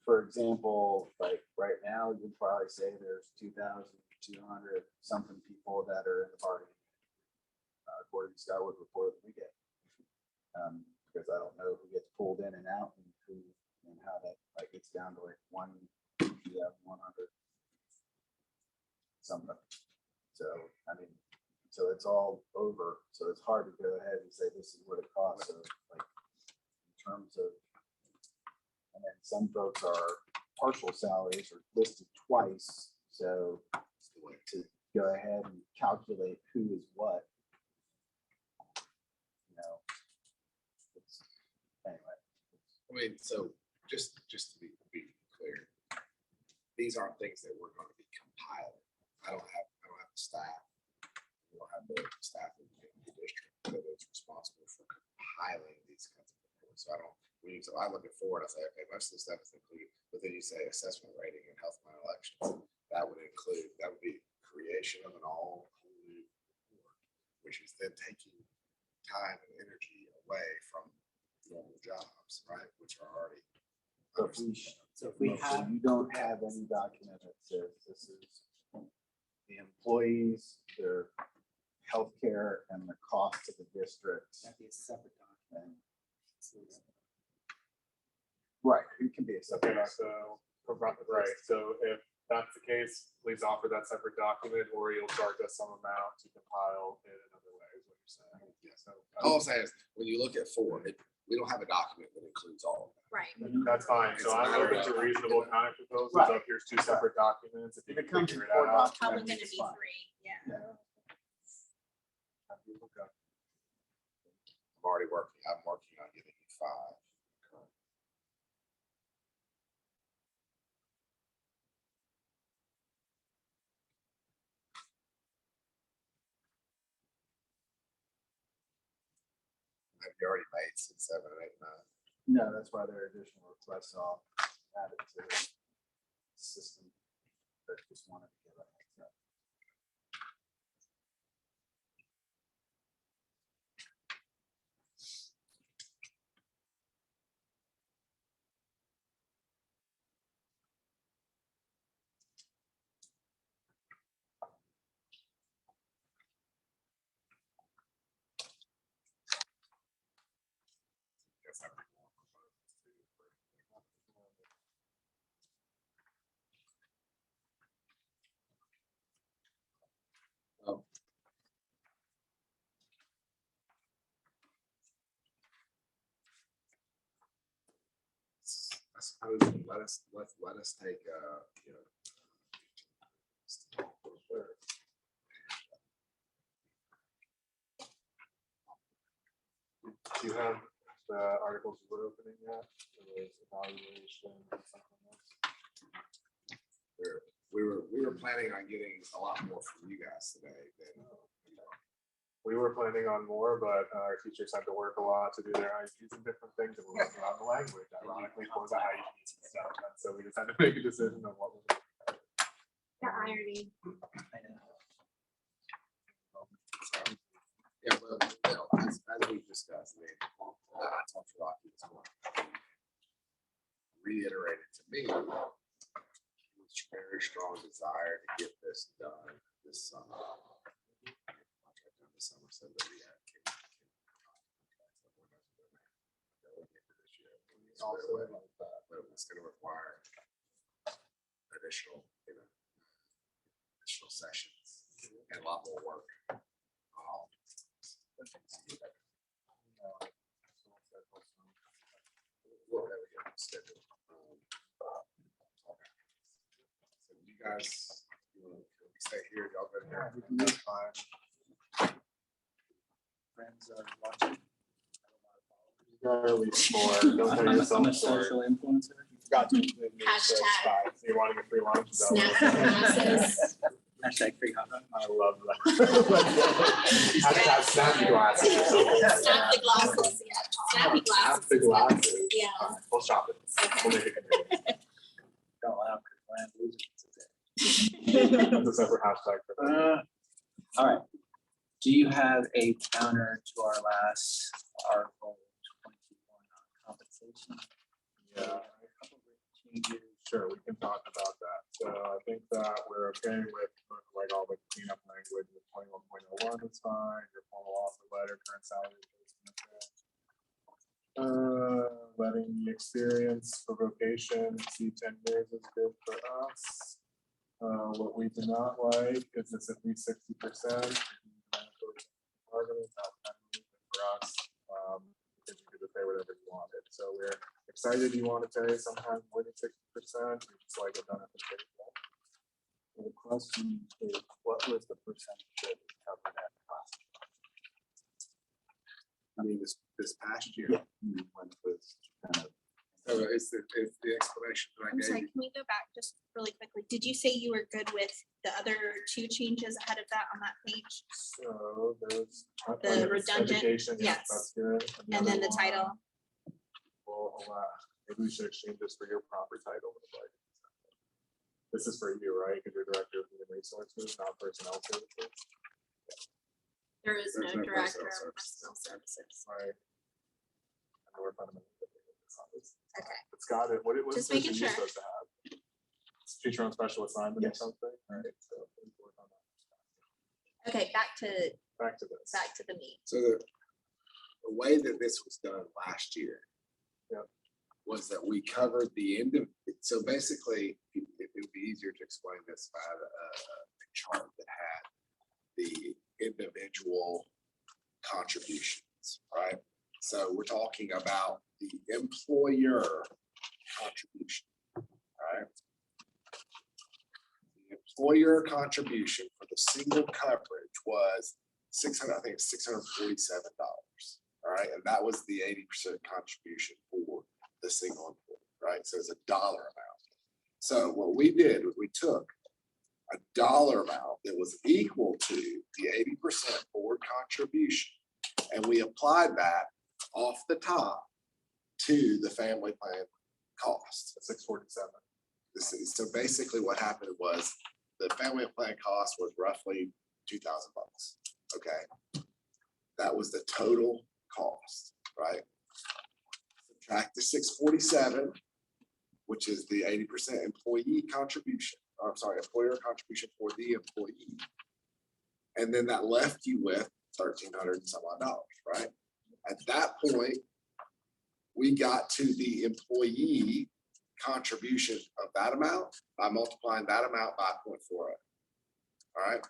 for example, like right now, you'd probably say there's 2,200 something people that are in the bargaining unit, according to Skywood report that we get. Because I don't know who gets pulled in and out and who and how that like gets down to like 100 something. So I mean, so it's all over. So it's hard to go ahead and say this is what it costs. So like in terms of, and then some folks are partial salaries are listed twice. So to go ahead and calculate who is what, anyway. I mean, so just to be clear, these aren't things that we're going to be compiling. I don't have the staff. We don't have the staff in the district that is responsible for compiling these kinds of reports. So I look at forward, I say, okay, most of the stuff is included, but then you say assessment rating and health plan elections. That would be creation of an all new report, which is then taking time and energy away from normal jobs, right? Which are already. So if we have, You don't have any document that says this is the employees, their healthcare and the cost of the district. that'd be a separate document. And- Right, it can be a separate. Okay, so, right, so if that's the case, please offer that separate document, or you'll charge us some amount to compile in another way, is what you're saying. Yes. So, All I'm saying is, when you look at 4, we don't have a document that includes all of that. Right. that's fine, so It's a I'm matter open of- to reasonable counter proposals, Right. so if here's 2 separate documents, if you If can it comes figure in it 4 out. Probably documents, gonna it's be fine. 3, yeah. Okay. I'm working on getting you 5. Have you already made 6, 7, 8, 9? No, that's why there are additional requests off added to the system. That just wanted to give a heads up. Guess I have more proposals too. Oh. I suppose let us take, you know. Do you have the articles we're opening yet? There was evaluation, something else? We were planning on getting a lot more from you guys today than, you know. We were planning on more, but our teachers had to work a lot to do their IEPs and different things, and we're working on the language, ironically, for the IEPs and stuff. And so we just had to make a decision on what was. The irony. I know. Yeah, well, you know, as we've discussed, I mean, I talked to Rocky this morning. Reiterated to me, his very strong desire to get this done this summer. Contract done this summer, so that we have. But it's gonna require additional, you know, additional sessions and a lot more work. Well, there we go, schedule. So you guys, you wanna stay here, y'all go here. That's fine. Friends are watching. You gotta leave for, don't tell yourself. I'm a story. social influencer. Got to. Hashtag. So you're wanting a free lunch? Is that what Snap you're saying? glasses. Hashtag free hot dog. I love that. Hashtag snappy glasses or something. Snap the glasses, yeah. Snappy Snap glasses. the glasses. Yeah. All right, we'll shop it. We'll make it convenient. Don't allow land losers. That's a separate hashtag for that. All right. Do you have a counter to our last article 21 on compensation? Yeah, A couple of changes. sure, we can talk about that. So I think that we're okay with like all the cleanup language with 21.01 is fine, your formal offer letter, current salary. Letting the experience for vocation exceed 10 years is good for us. What we do not like is this at least 60%. Bargaining, not penalty for us, because you could just pay whatever you wanted. So we're excited you want to pay sometimes more than 60%. We just like it done at the table. The question is, what was the percentage that covered that cost? I mean, this past year. When it was kind of So it's the explanation that I I'm gave sorry, you. can we go back just really quickly? Did you say you were good with the other 2 changes ahead of that on that page? So there's. The redundant, Education, yeah, yes. that's good. And then the other title? one, well, maybe we should exchange this for your proper title. This is for you, right? Because you're director of human resources, not personnel services. There is There's no no director personnel of personnel services. Right. And we're fundamentally different in this office. Okay. It's got it. What it was. Just making sure. Supposed to have. It's teacher on special assignment or Yes. something, right? So please work on that. Okay, back to Back to this. the meat. So the way that this was done last year. Yep. Was that we covered the end of, so basically, it would be easier to explain this if I had a chart that had the individual contributions, right? So we're talking about the employer contribution, right? The employer contribution for the single coverage was I think it's $647. All right, and that was the 80% contribution for the single employee, right? So it's a dollar amount. So what we did was we took a dollar amount that was equal to the 80% forward contribution, and we applied that off the top to the family plan cost. 647. So basically what happened was the family plan cost was roughly $2,000. Okay. That was the total cost, right? Subtract the 647, which is the 80% employee contribution, or I'm sorry, employer contribution for the employee. And then that left you with $1,300 and some odd dollars, right? At that point, we got to the employee contribution of that amount by multiplying that amount by 0.40. All right,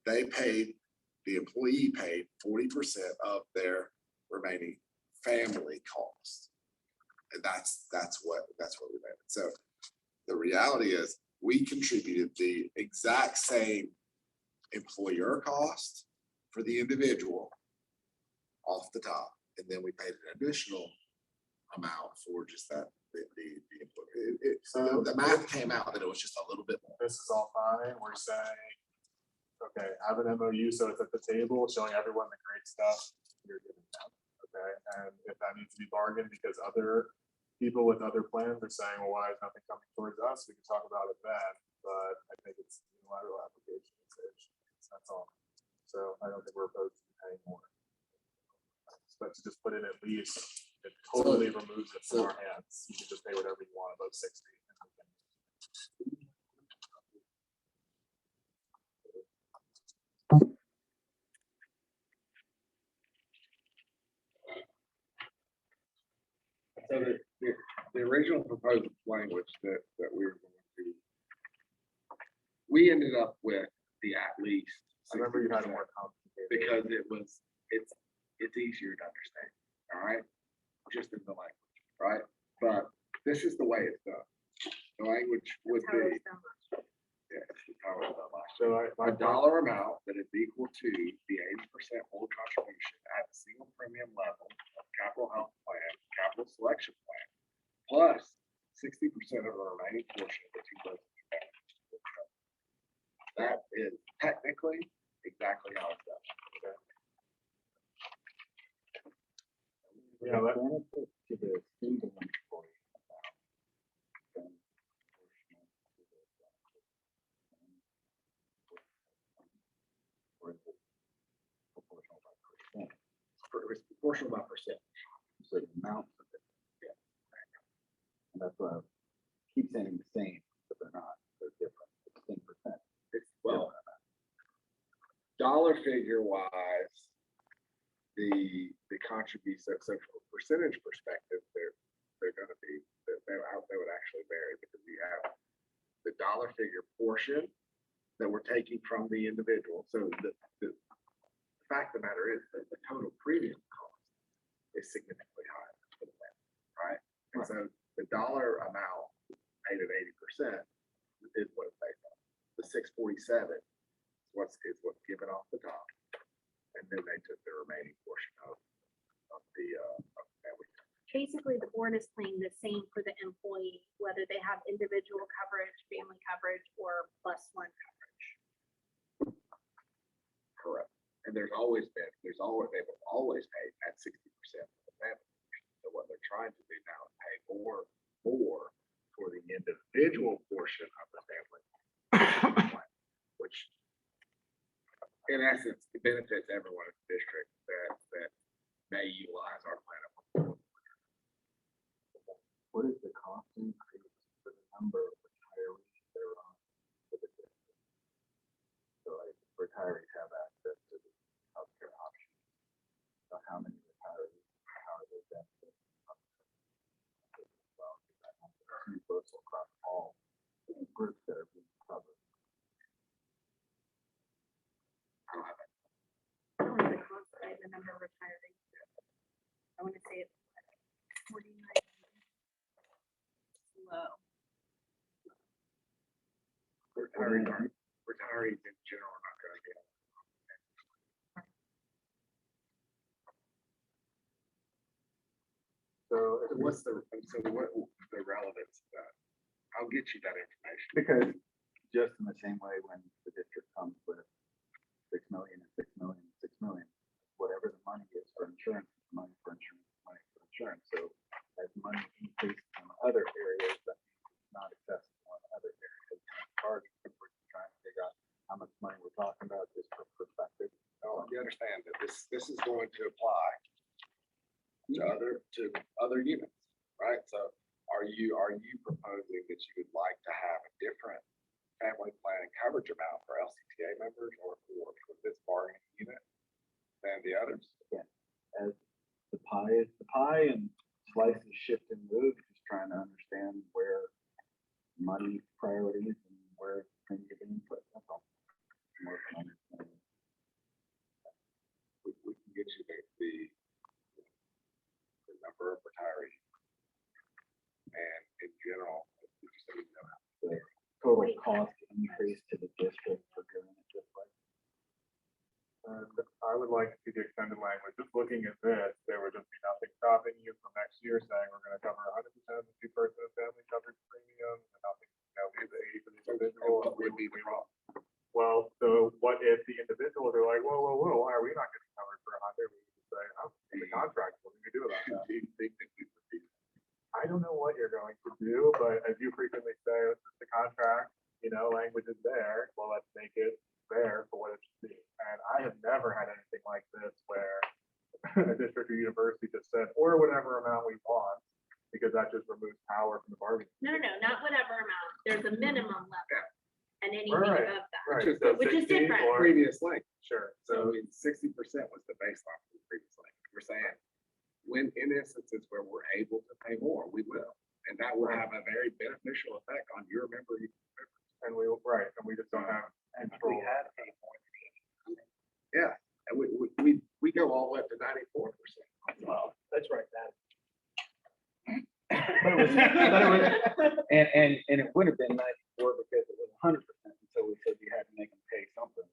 the employee paid 40% of their remaining family cost. And that's what we made. So the reality is we contributed the exact same employer cost for the individual off the top. And then we paid an additional amount for just that, the employer. So the math came out that it was just a little bit more. This is all fine. We're saying, okay, have an MOU so it's at the table showing everyone the great stuff you're giving them. Okay, and if that needs to be bargained because other people with other plans are saying, well, why is nothing coming towards us? We can talk about it then, but I think it's unilateral application. That's all. So I don't think we're opposed to paying more. But to just put in at least, it totally removes it from our hands. You can just pay whatever you want above 60. So the original proposed language that we were going to, we ended up with the at least. I remember you had it more complicated. Because it's easier to understand, all right? Just in the language, right? But this is the way it's done. The language would be. Yeah, this is how it's done last year. So A dollar amount that is equal to the 80% full contribution at a single premium level of capital health plan, capital selection plan, plus 60% of the remaining portion of the 2,000. That is technically exactly how it's done. Yeah, let- benefit to the single employee. Or is it proportional by percent? It's proportional by percent. So the amount of it. Yeah. And that's why I keep saying the same, but they're not, they're different. It's the same percent. Well, dollar figure wise, the contribution, so from a percentage perspective, they're going to be, they would actually vary because we have the dollar figure portion that we're taking from the individual. So the fact of the matter is that the total premium cost is significantly higher for the family, right? And so the dollar amount paid at 80% is what it's based on. The 647 is what's given off the top. And then they took the remaining portion of the family. Basically, the board is playing the same for the employee, whether they have individual coverage, family coverage, or +1 coverage. Correct. And they've always paid at 60% of the family. So what they're trying to do now is pay more for the individual portion of the family plan, which in essence benefits everyone in the district that may utilize our plan. What is the cost increase for the number of retirees that are on for the district? So like retirees have access to the healthcare options. So how many retirees, how are they benefiting? Well, universal across all groups that are being the number retiring. I want to say it's 49. Low. Retirees in general are not gonna get. So What's the relevance of that? I'll get you that information. Because just in the same way when the district comes with 6 million and 6 million and 6 million, whatever the money is for insurance, it's money for insurance, money for insurance. So as money increases in other areas, that means it's not accessible in other areas. We're trying to figure out how much money we're talking about just for perspective. Oh, you understand that this is going to apply to other units, right? So are you proposing that you would like to have a different family planning coverage amount for LCTA members or for this bargaining unit than the others? As the pie and slices shift and move, just trying to understand where money priorities and where things are being put. That's all. We can get you the number of retirees. And in general, just so you know, The total cost increase to the district for doing it this way. And I would like to see the extended language, just looking at this, there would just be nothing stopping you from next year saying we're gonna cover 100% of the two-person and family coverage premium, and nothing, leave the 80 for the individual. what would be the problem? Well, so what if the individuals are like, whoa, why are we not getting covered for 100? We would say, oh, in the contract, what do we do about that? Do you think that we would be? I don't know what you're going to do, but as you frequently say, the contract, language is there, well, let's make it fair for what it should be. And I have never had anything like this where a district or university just said, or whatever amount we want, because that just removes power from the bargaining. No, not whatever amount. There's a minimum level. And anything Right, above that. Right, Which is so which is 60 different. or- Previous length. Sure, So so, 60% was the baseline for the previous length. We're saying, when in instances where we're able to pay more, we will. And that will have a very beneficial effect on your member. and we just don't have control. Yeah, and we go all the way up to 94%. Well, that's right, that. And it would have been 94 because it was 100% until we said you had to make them pay something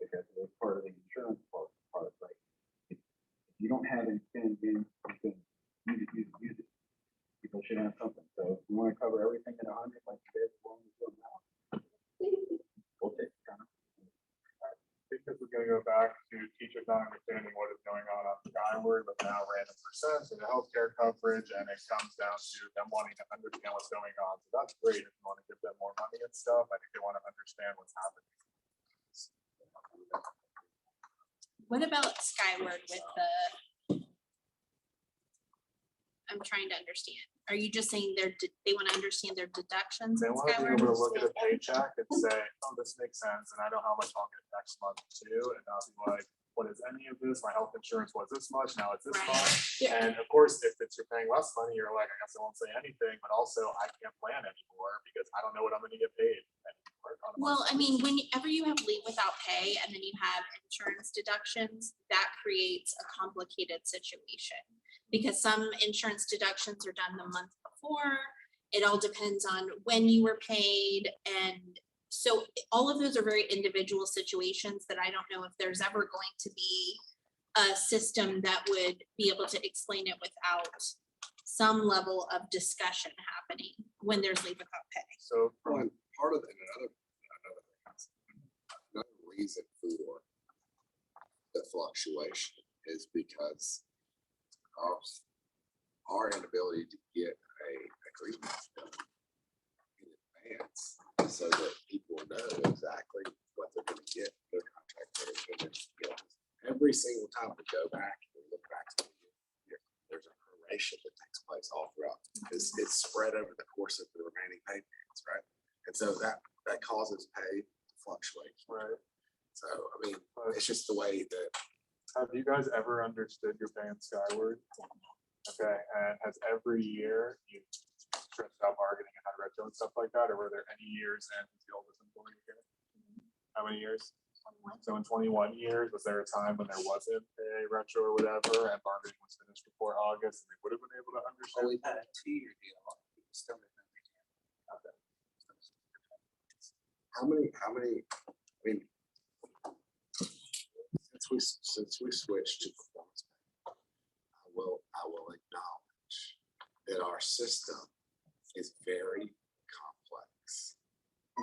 because it was part of the insurance part. Like if you don't have anything, then you can use it. People should have something. So if you want to cover everything at 100, like you did, we'll now. We'll take it. I think this is gonna go back to teachers not understanding what is going on Skyward, but now random percents and the healthcare coverage, and it comes down to them wanting to understand what's going on. So that's great if you want to give them more money and stuff. I think they want to understand what's happening. What about Skyward with the? I'm trying to understand. Are you just saying they want to understand their deductions They in want to be Skyward? able to look at a paycheck and say, oh, this makes sense, and I know how much I'll get next month too, and not be like, what is any of this? My health insurance was this much, now it's this Right. much. Yeah. And of course, if you're paying less money, you're like, I guess I won't say anything, but also I can't plan anymore because I don't know what I'm gonna get paid anymore on a Well, I monthly mean, whenever you have leave without pay and then you have insurance deductions, that creates a complicated situation. Because some insurance deductions are done the month before. It all depends on when you were paid. And so all of those are very individual situations that I don't know if there's ever going to be a system that would be able to explain it without some level of discussion happening when there's leave without pay. So from One part of it, another reason for the fluctuation is because of our inability to get a agreement done in advance so that people know exactly what they're going to get their contract. Every single time we go back and look back to the year, there's a proration that takes place all throughout. It's spread over the course of the remaining pay periods, right? And so that causes pay to fluctuate. right, So, I mean, it's just the way that have you guys ever understood your band Skyward? Okay, and has every year you stressed out bargaining and had retro and stuff like that, or were there any years in the oldest employee here? How many years? So in 21 years, was there a time when there wasn't a retro or whatever, and bargaining was finished before August, and they would have been able to So understand? we've had a 2-year deal. People still didn't understand. How many, I mean, since we switched to performance, I will acknowledge that our system is very complex.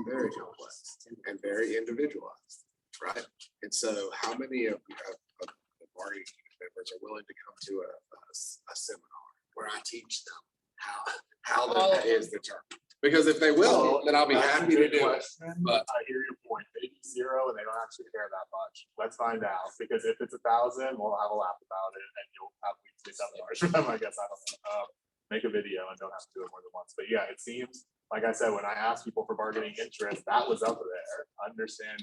Very complex and very individualized, right? And so how many of the bargaining unit members are willing to come to a seminar where I teach them how All that of is determined? Because if they will, then I'll be That's a happy to good do it. question. but- I hear your point, maybe 0, and they don't actually care that much. Let's find out, because if it's 1,000, we'll have a laugh about it, and you'll have weekly seminars from them, I guess, I don't know. Make a video and don't have to do it more than once, but yeah, it seems, like I said, when I asked people for bargaining interest, that was up there, understanding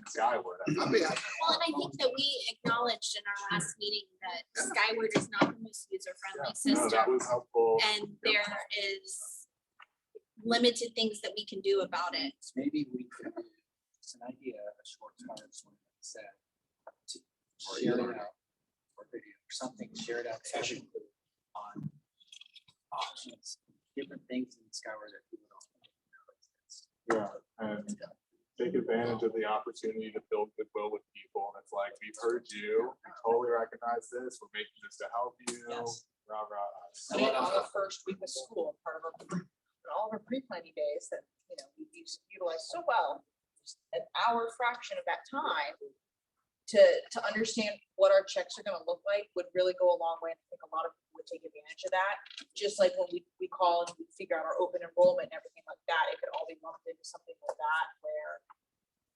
Skyward. I mean, Well, and I think that we acknowledged in our last meeting that Skyward is not the most user-friendly No, that system. was helpful. And there is limited things that we can do about it. Maybe we could, it's an idea, a short term, one that said, to Or share either. it out, or video, or something, share it out session on options, different things in Skyward that people don't know exist. Yeah, and take advantage of the opportunity to build goodwill with people. And it's like, we've heard you, we totally recognize this, we're making this to help you. Yes. Rah, rah, us. I mean, on the first week of school, part of our, all of our pre-planning days that, we utilize so well, just an hour fraction of that time to understand what our checks are gonna look like would really go a long way. I think a lot of people would take advantage of that. Just like when we call and we figure out our open enrollment and everything like that, it could all be lumped into something like that where,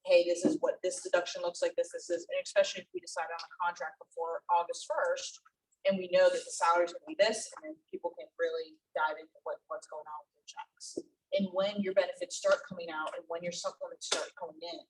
hey, this is what this deduction looks like, this is, and especially if we decide on a contract before August 1st, and we know that the salary's gonna be this, and then people can really dive into what's going on with their checks. And when your benefits start coming out and when your supplements start coming in,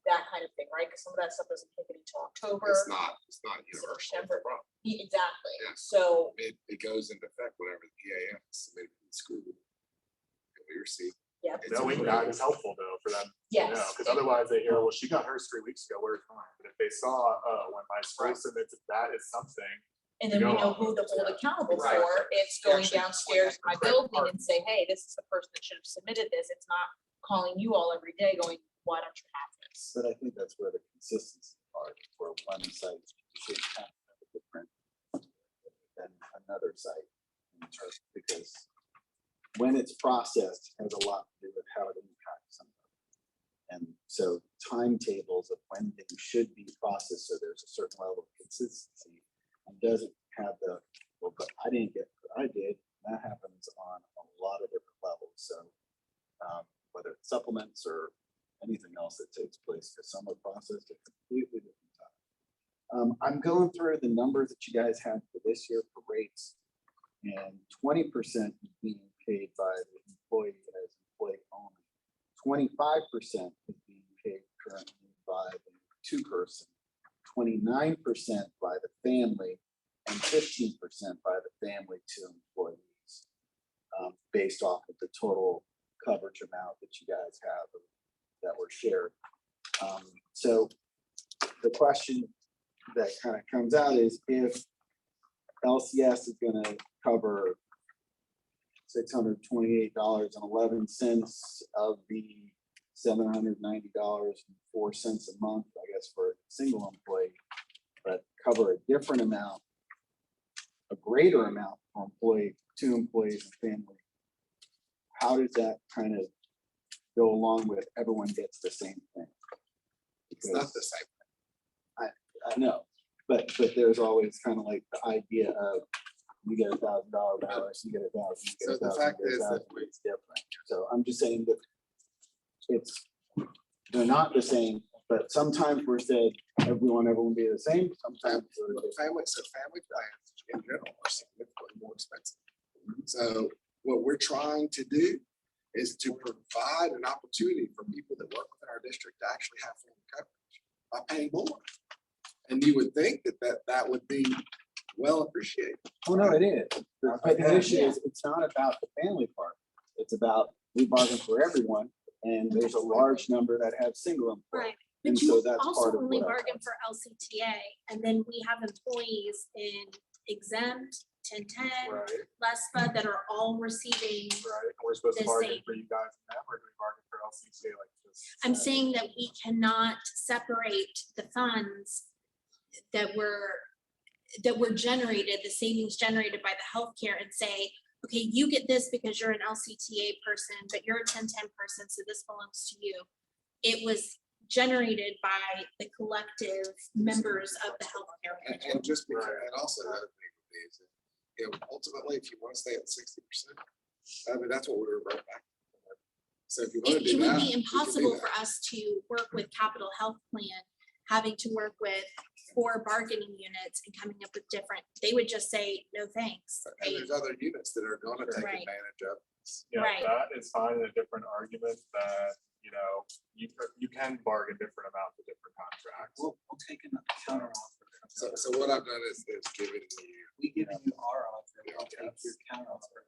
that kind of thing, right? Because some of that stuff doesn't kick in until October. it's not universal. September. Exactly. Yeah. So, It goes into effect whenever the EAF is submitted to the school. And we receive. yeah. Knowing that is helpful though for them. Yes. Because otherwise they hear, well, she got hers 3 weeks ago, we're fine. But if they saw, oh, when my school submits, that is something. And then we Go know on. who to hold accountable Right. for. It's going Actually, downstairs in my point out the building correct and say, hey, this is the person that should have submitted this. It's not calling you all every day going, why don't you have this? But I think that's where the consistency part, where one site should have a different than another site. in terms- Because when it's processed, it has a lot to do with how it impacts somebody. And so timetables of when things should be processed, so there's a certain level of consistency, and doesn't have well, but I didn't get what I did. That happens on a lot of different levels, so whether it's supplements or anything else that takes place, because some are processed at completely different time. I'm going through the numbers that you guys have for this year for rates, and 20% is being paid by the employee as employee only. 25% is being paid currently by the two-person, 29% by the family, and 15% by the family to employees, based off of the total coverage amount that you guys have that were shared. So the question that kind of comes out is, if LCS is gonna cover $628.11 of the $790.04 a month, I guess, for a single employee, but cover a different amount, a greater amount for two employees and family. How does that kind of go along with everyone gets the same thing? It's not the same. I know, but there's always kind of like the idea of, you get $1,000 balance, you get $1,000, you So get the 1,000, fact you get is that 1,000, it's different. So I'm just saying that they're not the same, but sometimes we're said, everyone be the same, sometimes. we're Look, different. family plans in general are significantly more expensive. So what we're trying to do is to provide an opportunity for people that work within our district to actually have family coverage by paying more. And you would think that would be well appreciated. Oh, no, it is. But the issue is, it's not about the family part. It's about, we bargain for everyone, and there's a large number that have single employees. Right. And But so you that's also part of only what I bargain for LCTA, and then we have employees in exempt, 1010, Right, LESPA that are all receiving. right. We're supposed to The bargain same. for you guys and them, or do we bargain for LCCA like this? I'm saying that we cannot separate the funds that were generated, the savings generated by the healthcare and say, okay, you get this because you're an LCTA person, but you're a 1010 person, so this belongs to you. It was generated by the collective members of the healthcare. And just because, and also the other thing would be is, you know, ultimately, if you want to stay at 60%, I mean, that's what we revert back. to. So if you want to It do would that. be we can do impossible that. for us to work with Capital Health Plan, having to work with 4 bargaining units and coming up with different, they would just say, no, thanks. And They- there's other units that are gonna take Right. advantage of this. Yeah, Right. that is fine in a different argument that, you know, you can bargain different amounts of different contracts. We'll take a counter offer. So what I've done is giving you, We give you our offer, we'll take your counter offer.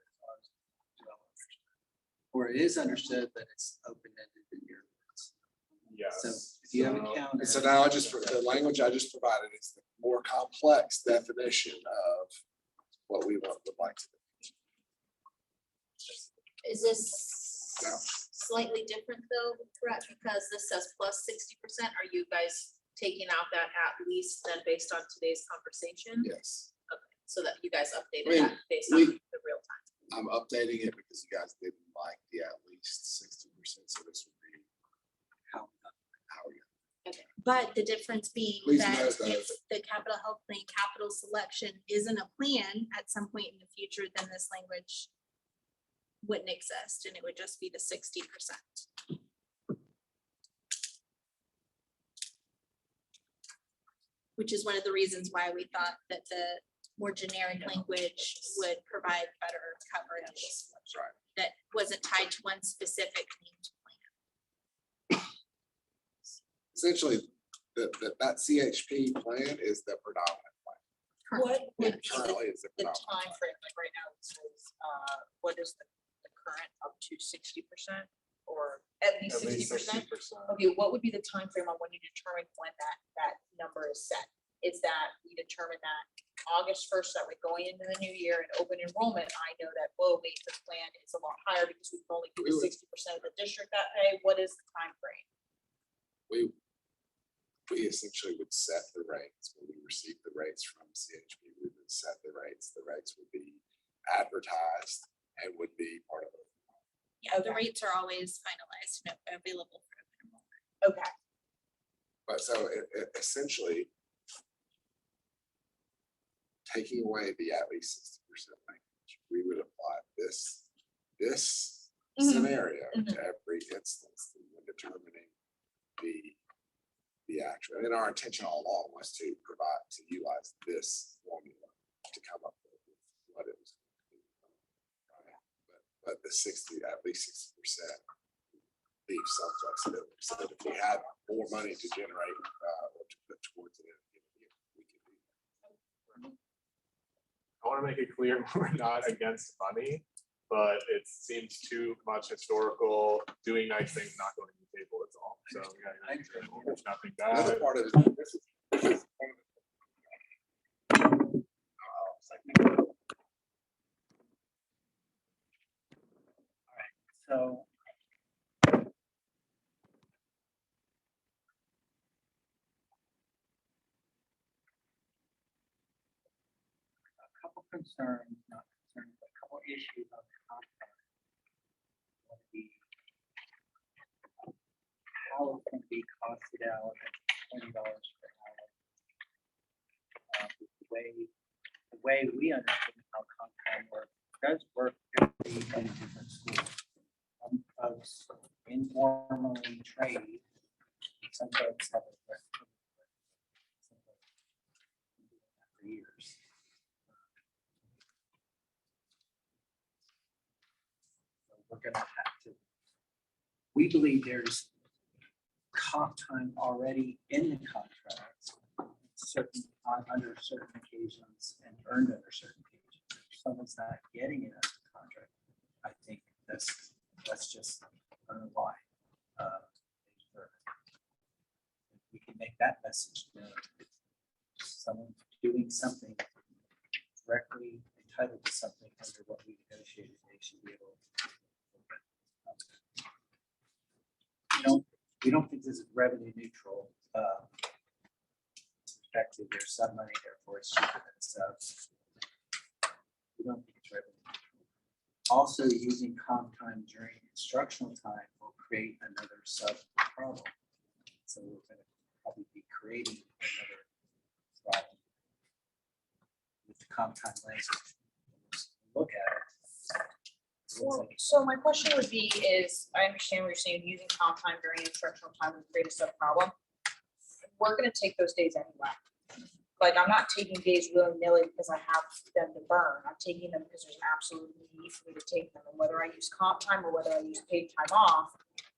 Or it is understood that it's open-ended in your words. Yes. So if you have a so- counter. and so now I just, the language I just provided is the more complex definition of what we would like to do. Is this No. slightly different though, correct? Because this says plus 60%. Are you guys taking out that at least then based on today's conversation? Yes, So that you guys I updated mean, that based on we- the real time? I'm updating it because you guys didn't like the at least 60%, so this would be How- how you. But the difference being Please that note that- if the Capital Health Plan capital selection isn't a plan at some point in the future, then this language wouldn't exist and it would just be the 60%. Which is one of the reasons why we thought that the more generic language would provide better coverage That's right. that wasn't tied to one specific named plan. Essentially, that CHP plan is the predominant plan. What would be Currently, it's the the predominant. time frame? Like right now, it says, what is the current up to 60% or at least At least 60%? 60%. Okay, what would be the time frame on when you determine when that number is set? Is that we determine that August 1st, that we're going into the new year and open enrollment, I know that, whoa, wait, the plan is a lot higher because we can only do We the would- 60% of the district that way. What is the time frame? We essentially would set the rates. When we receive the rates from CHP, we would set the rates. The rates would be advertised and would be part of it. Yeah, the rates are always finalized and available for open enrollment. Okay, But so essentially, taking away the at least 60% language, we would apply this Mhm. scenario Mhm. to every instance when determining the actual, and our intention all along was to utilize this formula to come up with what it was. But the 60, at least 60% leaves some flexibility, so that if we had more money to generate, or to put towards it, we could do that. I want to make it clear, we're not against money, but it seems too much historical, doing nice things, not going to the table, that's all. So, yeah, there's nothing Another bad. part of it, this is one of So. A couple concerns, not concerns, but a couple issues on the contract. Would be how it can be costed out at $20 per hour. The way we understand how contract works, does work differently in different schools. Some folks informally trade, some folks have it. For years. So we're gonna have to, we believe there's comp time already in the contracts, certain, under certain occasions and earned under certain occasions. If someone's not getting it under the contract, I think that's just, I don't know why. message known. Someone doing something directly entitled to something under what we negotiated, they should be able. We don't think this is revenue neutral. Effective, there's some money, therefore it's cheaper than subs. We don't think it's revenue neutral. Also, using comp time during instructional time will create another sub problem. So we're going to probably be creating another problem with the comp time language. Look at it. It looks like So my question would be is, I understand what you're saying, using comp time during instructional time would create a sub problem. We're gonna take those days anyway. Like, I'm not taking days willy-nilly because I have them to burn. I'm taking them because there's an absolute need for me to take them. And whether I use comp time or whether I use paid time off,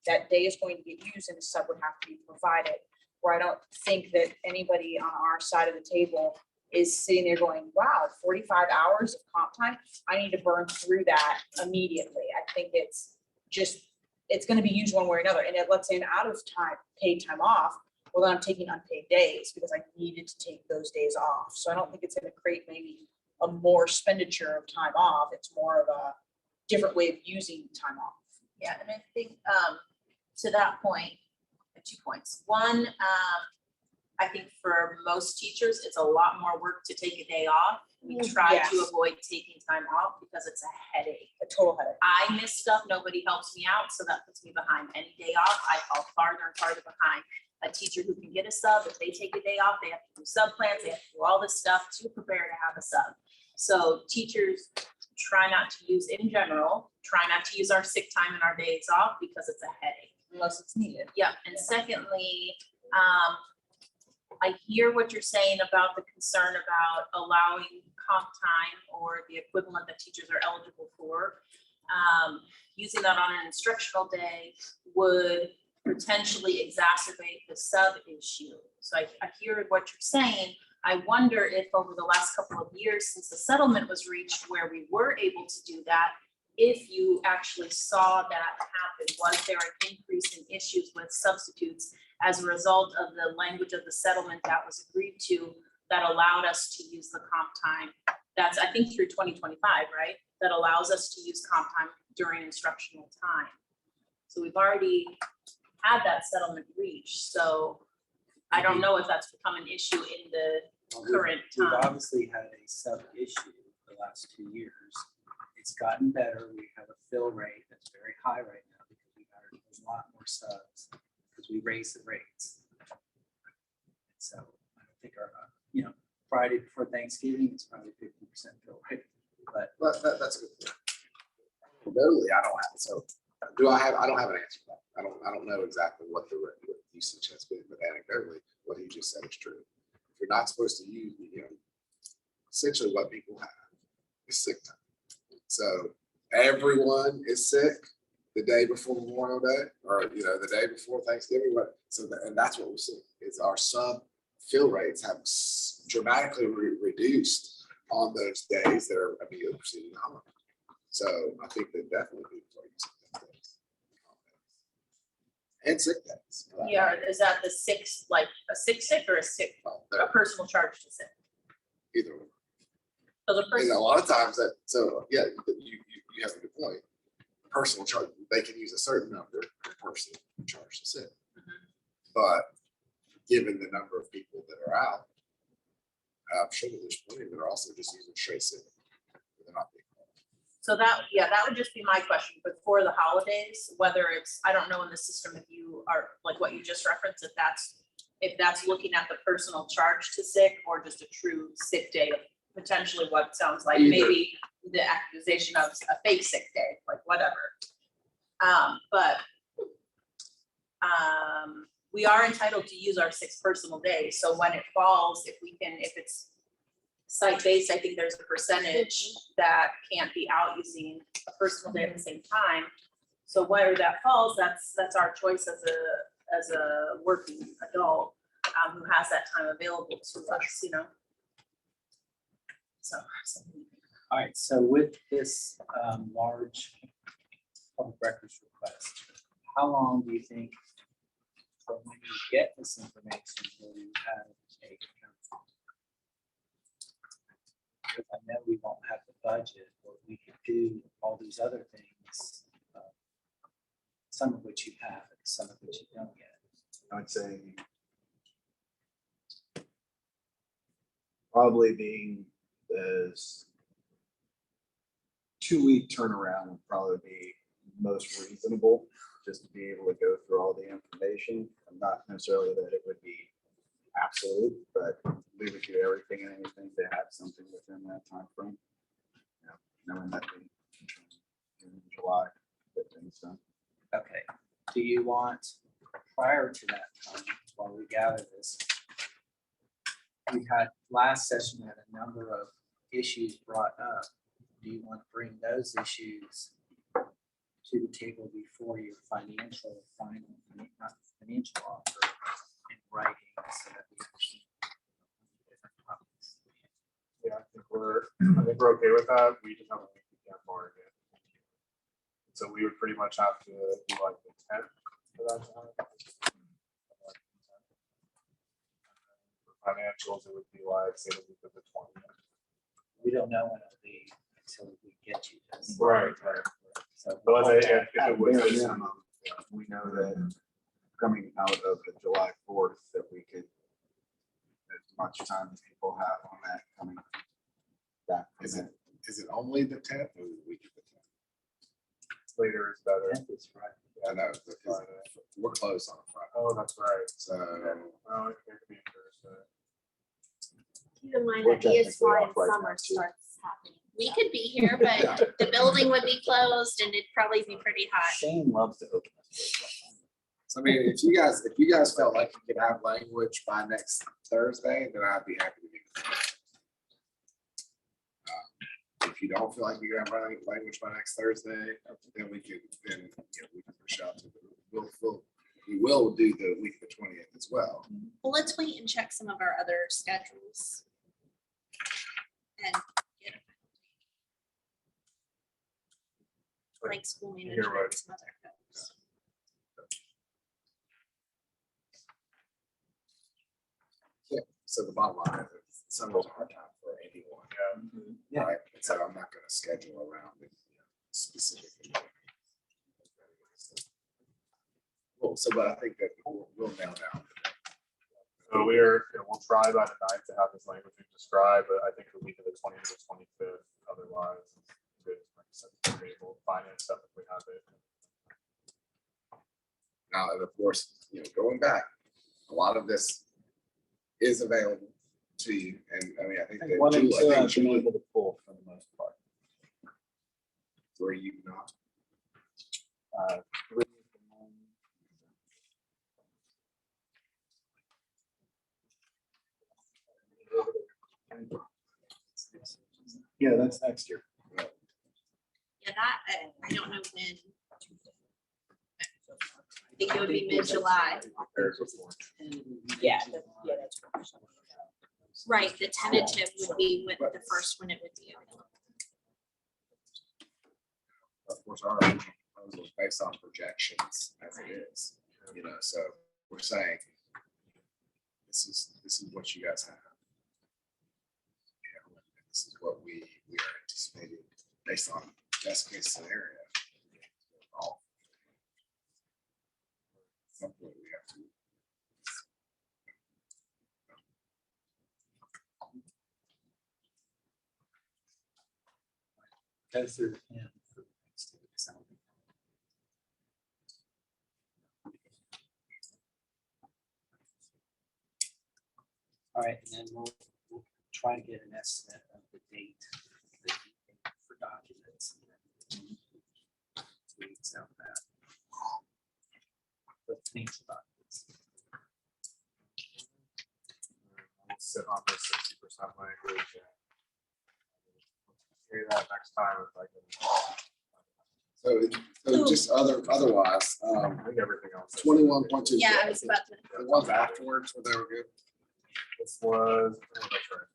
that day is going to get used and a sub would have to be provided. Where I don't think that anybody on our side of the table is sitting there going, wow, 45 hours of comp time, I need to burn through that immediately. I think it's just, it's gonna be used one way or another. And if, let's say, an out of time, paid time off, well, then I'm taking unpaid days because I needed to take those days off. So I don't think it's gonna create maybe a more expenditure of time off. It's more of a different way of using time off. Yeah, and I think, to that point, 2 points. One, I think for most teachers, it's a lot more work to take a day off. We try to Yes. avoid taking time off because it's a headache. A total headache. I miss stuff, nobody helps me out, so that puts me behind. Any day off, I fall farther and farther behind. A teacher who can get a sub, if they take a day off, they have to do sub plans, they have to do all this stuff to prepare to have a sub. So teachers try not to use, in general, try not to use our sick time and our days off because it's a headache. Unless it's needed. Yeah, and secondly, I hear what you're saying about the concern about allowing comp time or the equivalent that teachers are eligible for. Using that on an instructional day would potentially exacerbate the sub issue. So I hear what you're saying. I wonder if over the last couple of years, since the settlement was reached where we were able to do that, if you actually saw that happen, was there an increase in issues with substitutes as a result of the language of the settlement that was agreed to that allowed us to use the comp time? That's, I think, through 2025, right? That allows us to use comp time during instructional time. So we've already had that settlement reached. So I don't know if that's become an issue in the current We've time. obviously had a sub issue the last 2 years. It's gotten better. We have a fill rate that's very high right now because we hired a lot more subs because we raised the rates. So I don't think our, Friday before Thanksgiving, it's probably 50% fill rate. But That's a good point. Anecdotally, I don't have, so I don't have an answer for that. I don't know exactly what the usage has been, but anecdotally, what he just said is true. If you're not supposed to use, essentially what people have is sick time. So everyone is sick the day before Memorial Day, or the day before Thanksgiving. And that's what we're seeing is our sub fill rates have dramatically reduced on those days that are immediately preceding the holiday. So I think that definitely people are using those days. And sick days. for that Yeah, matter. is that the six, like a sick or a sick, a personal charge to sick? Either one. So the And a person, lot of times you have a good point. Personal charge, they can use a certain number of personal charge to sit. But given the number of people that are out, I'm sure that there's plenty that are also just using straight sick. They're not being called. so that would just be my question, but for the holidays, whether it's, I don't know in the system if you are, like what you just referenced, if that's looking at the personal charge to sick or just a true sick day, potentially what sounds like Either. maybe the accusation of a fake sick day, like whatever. But we are entitled to use our 6 personal days. So when it falls, if it's site-based, I think there's a percentage that can't be out using a personal day at the same time. So where that falls, that's our choice as a working adult who has that time available to us, So. all right, so with this large public records request, how long do you think for when you get this information, will you have a account? Because I know we won't have the budget, but we could do all these other things, some of which you have, and some of which you don't yet. I would say probably being this 2-week turnaround would probably be most reasonable, just to be able to go through all the information. And not necessarily that it would be absolute, but we would do everything and anything to have something within that timeframe. You know, knowing that in July, that things done. Okay, do you want, prior to that time, while we gather this, we had, last session had a number of issues brought up. Do you want to bring those issues to the table before your financial, not financial offer in writing so that we understand different topics? Yeah, I think we're okay with that. We just have a week we can't bargain. So we would pretty much have to do like the 10th for that to happen. For financials, it would be like, say, the week of the 20th. We don't know when it'll be until we get you this. Right. So, But let's say if At it was bare this minimum, we know that coming out of the July 4th, that we could, as much time as people have on that coming back. Is it only the 10th or the week of the 10th? later is better. That's right. I know, because we're closed on a Friday, Oh, that's right. so. Oh, it could be Thursday. Keep in mind We're that technically ESY off in right now, summer too. starts happening. We could be here, but the building would be closed and it'd probably be pretty hot. Shane loves to open this. So I mean, if you guys felt like you could have language by next Thursday, then I'd be happy to do that. If you don't feel like you have language by next Thursday, then we can push out to we will do the week of the 20th as well. Well, let's wait and check some of our other schedules. And get a- like school You're management, right. and some other folks. So the bottom line is, summer's a hard time for anyone. Yeah. Right, and so I'm not gonna schedule around it specifically. Well, so, but I think that we'll nail down. So we'll try by the 9th to have this language we described, but I think the week of the 20th to 25th, otherwise, it's good. Like I said, we're able to finance stuff if we have it. Now, and of course, going back, a lot of this is available to you, and I mean, I think that One and two, I've been Julie, able to pull for the most part. were you not? Three of them, yeah, that's next year. Yeah, that, I don't know when. I think it would be mid-July. Yeah, that's. Right, the tentative would be with the first one it would be. Of course, our original proposal is based on projections as it is, so we're saying this is what you guys have. This is what we are anticipating based on best case scenario. Something we have to. Go through him for the next two weeks. All right, and then we'll try to get an estimate of the date that you think for documents. And then 2 weeks out of that. But things documents. We'll sit on this 60% language. And hear that next time if I can. So just otherwise, I think everything else. is- 21.2. Yeah, I was about to. The ones afterwards, were they were good. This was, oh, that's right.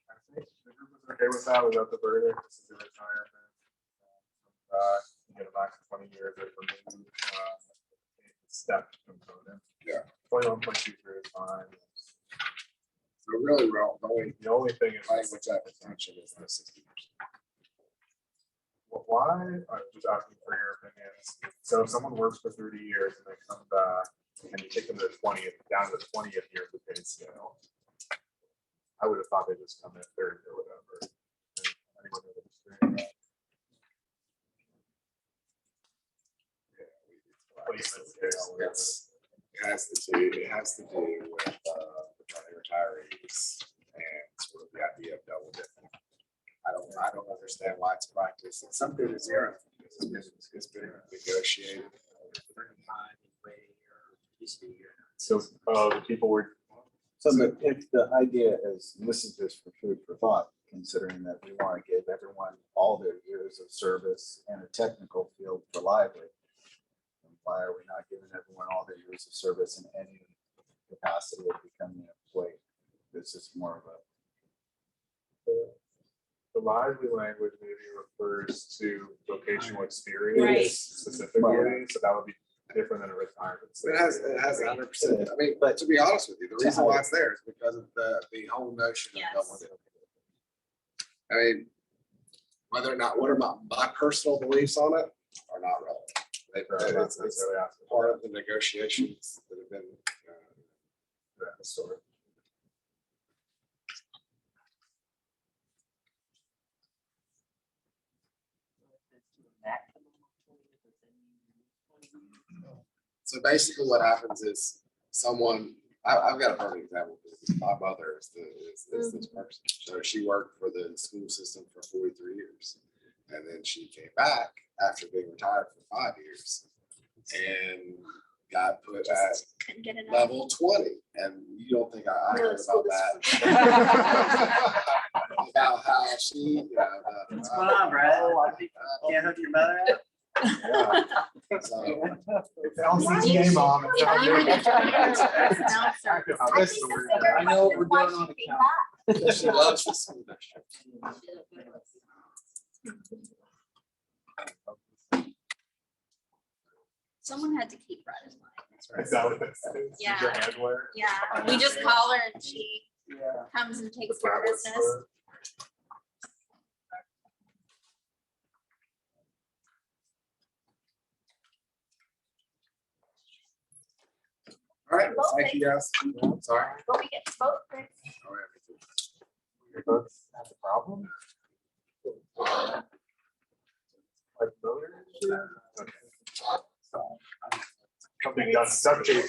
I think the group was okay with that without the verdict. This is the retirement. You get it back to 20 years if removed. step component. Yeah. 21.23 is fine. So really, well, the only The only thing is, language I would mention is the 60%. why, I'm just asking for your opinions. So if someone works for 30 years and they come back and you take them to the 20th, down to the 20th year of the pay scale, I would have thought they'd just come in third or whatever. Anyone know the history of that? Placement scale, whatever. It has to do with retirees and sort of the idea of double dipping. I don't understand why it's practiced. In some cases, it's been negotiated. So, the people were, So if the idea is, and this is just for food for thought, considering that we want to give everyone all their years of service in a technical field for lively, why are we not giving everyone all their years of service in any capacity of becoming an employee? This is more of a, the lively language maybe refers to vocational experience Right. specifically, Right. so that would be different than a retirement. It has 100%. I mean, but to be honest with you, the reason why it's there is because of the whole notion of Yes. double dipping. I mean, whether or not, what are my personal beliefs on it are not relevant. It's part of the negotiations that have been. Sorry. So basically what happens is I've got a perfect example. My mother is this person. So she worked for the school system for 43 years. And then she came back after being retired for 5 years and got put at Couldn't get enough. level 20. And you don't think I No, heard school about that. About how she. What's going on, Brad? Can't hook your mother up? So, LCTA mom. If you were the director of personnel services, I That's think the the word. bigger I know question what is we're why doing on she the came count. back. she loves the school district. someone had to keep Brad in mind. Is that what this is? Yeah. Your handler? Yeah, we just call her and she Yeah. comes and takes That's care what of I was business. for. All right, well, thank you guys. Sorry. Well, we get both, right? Oh, yeah, me too. Your folks have a problem? Like voters? Okay. Something done, subject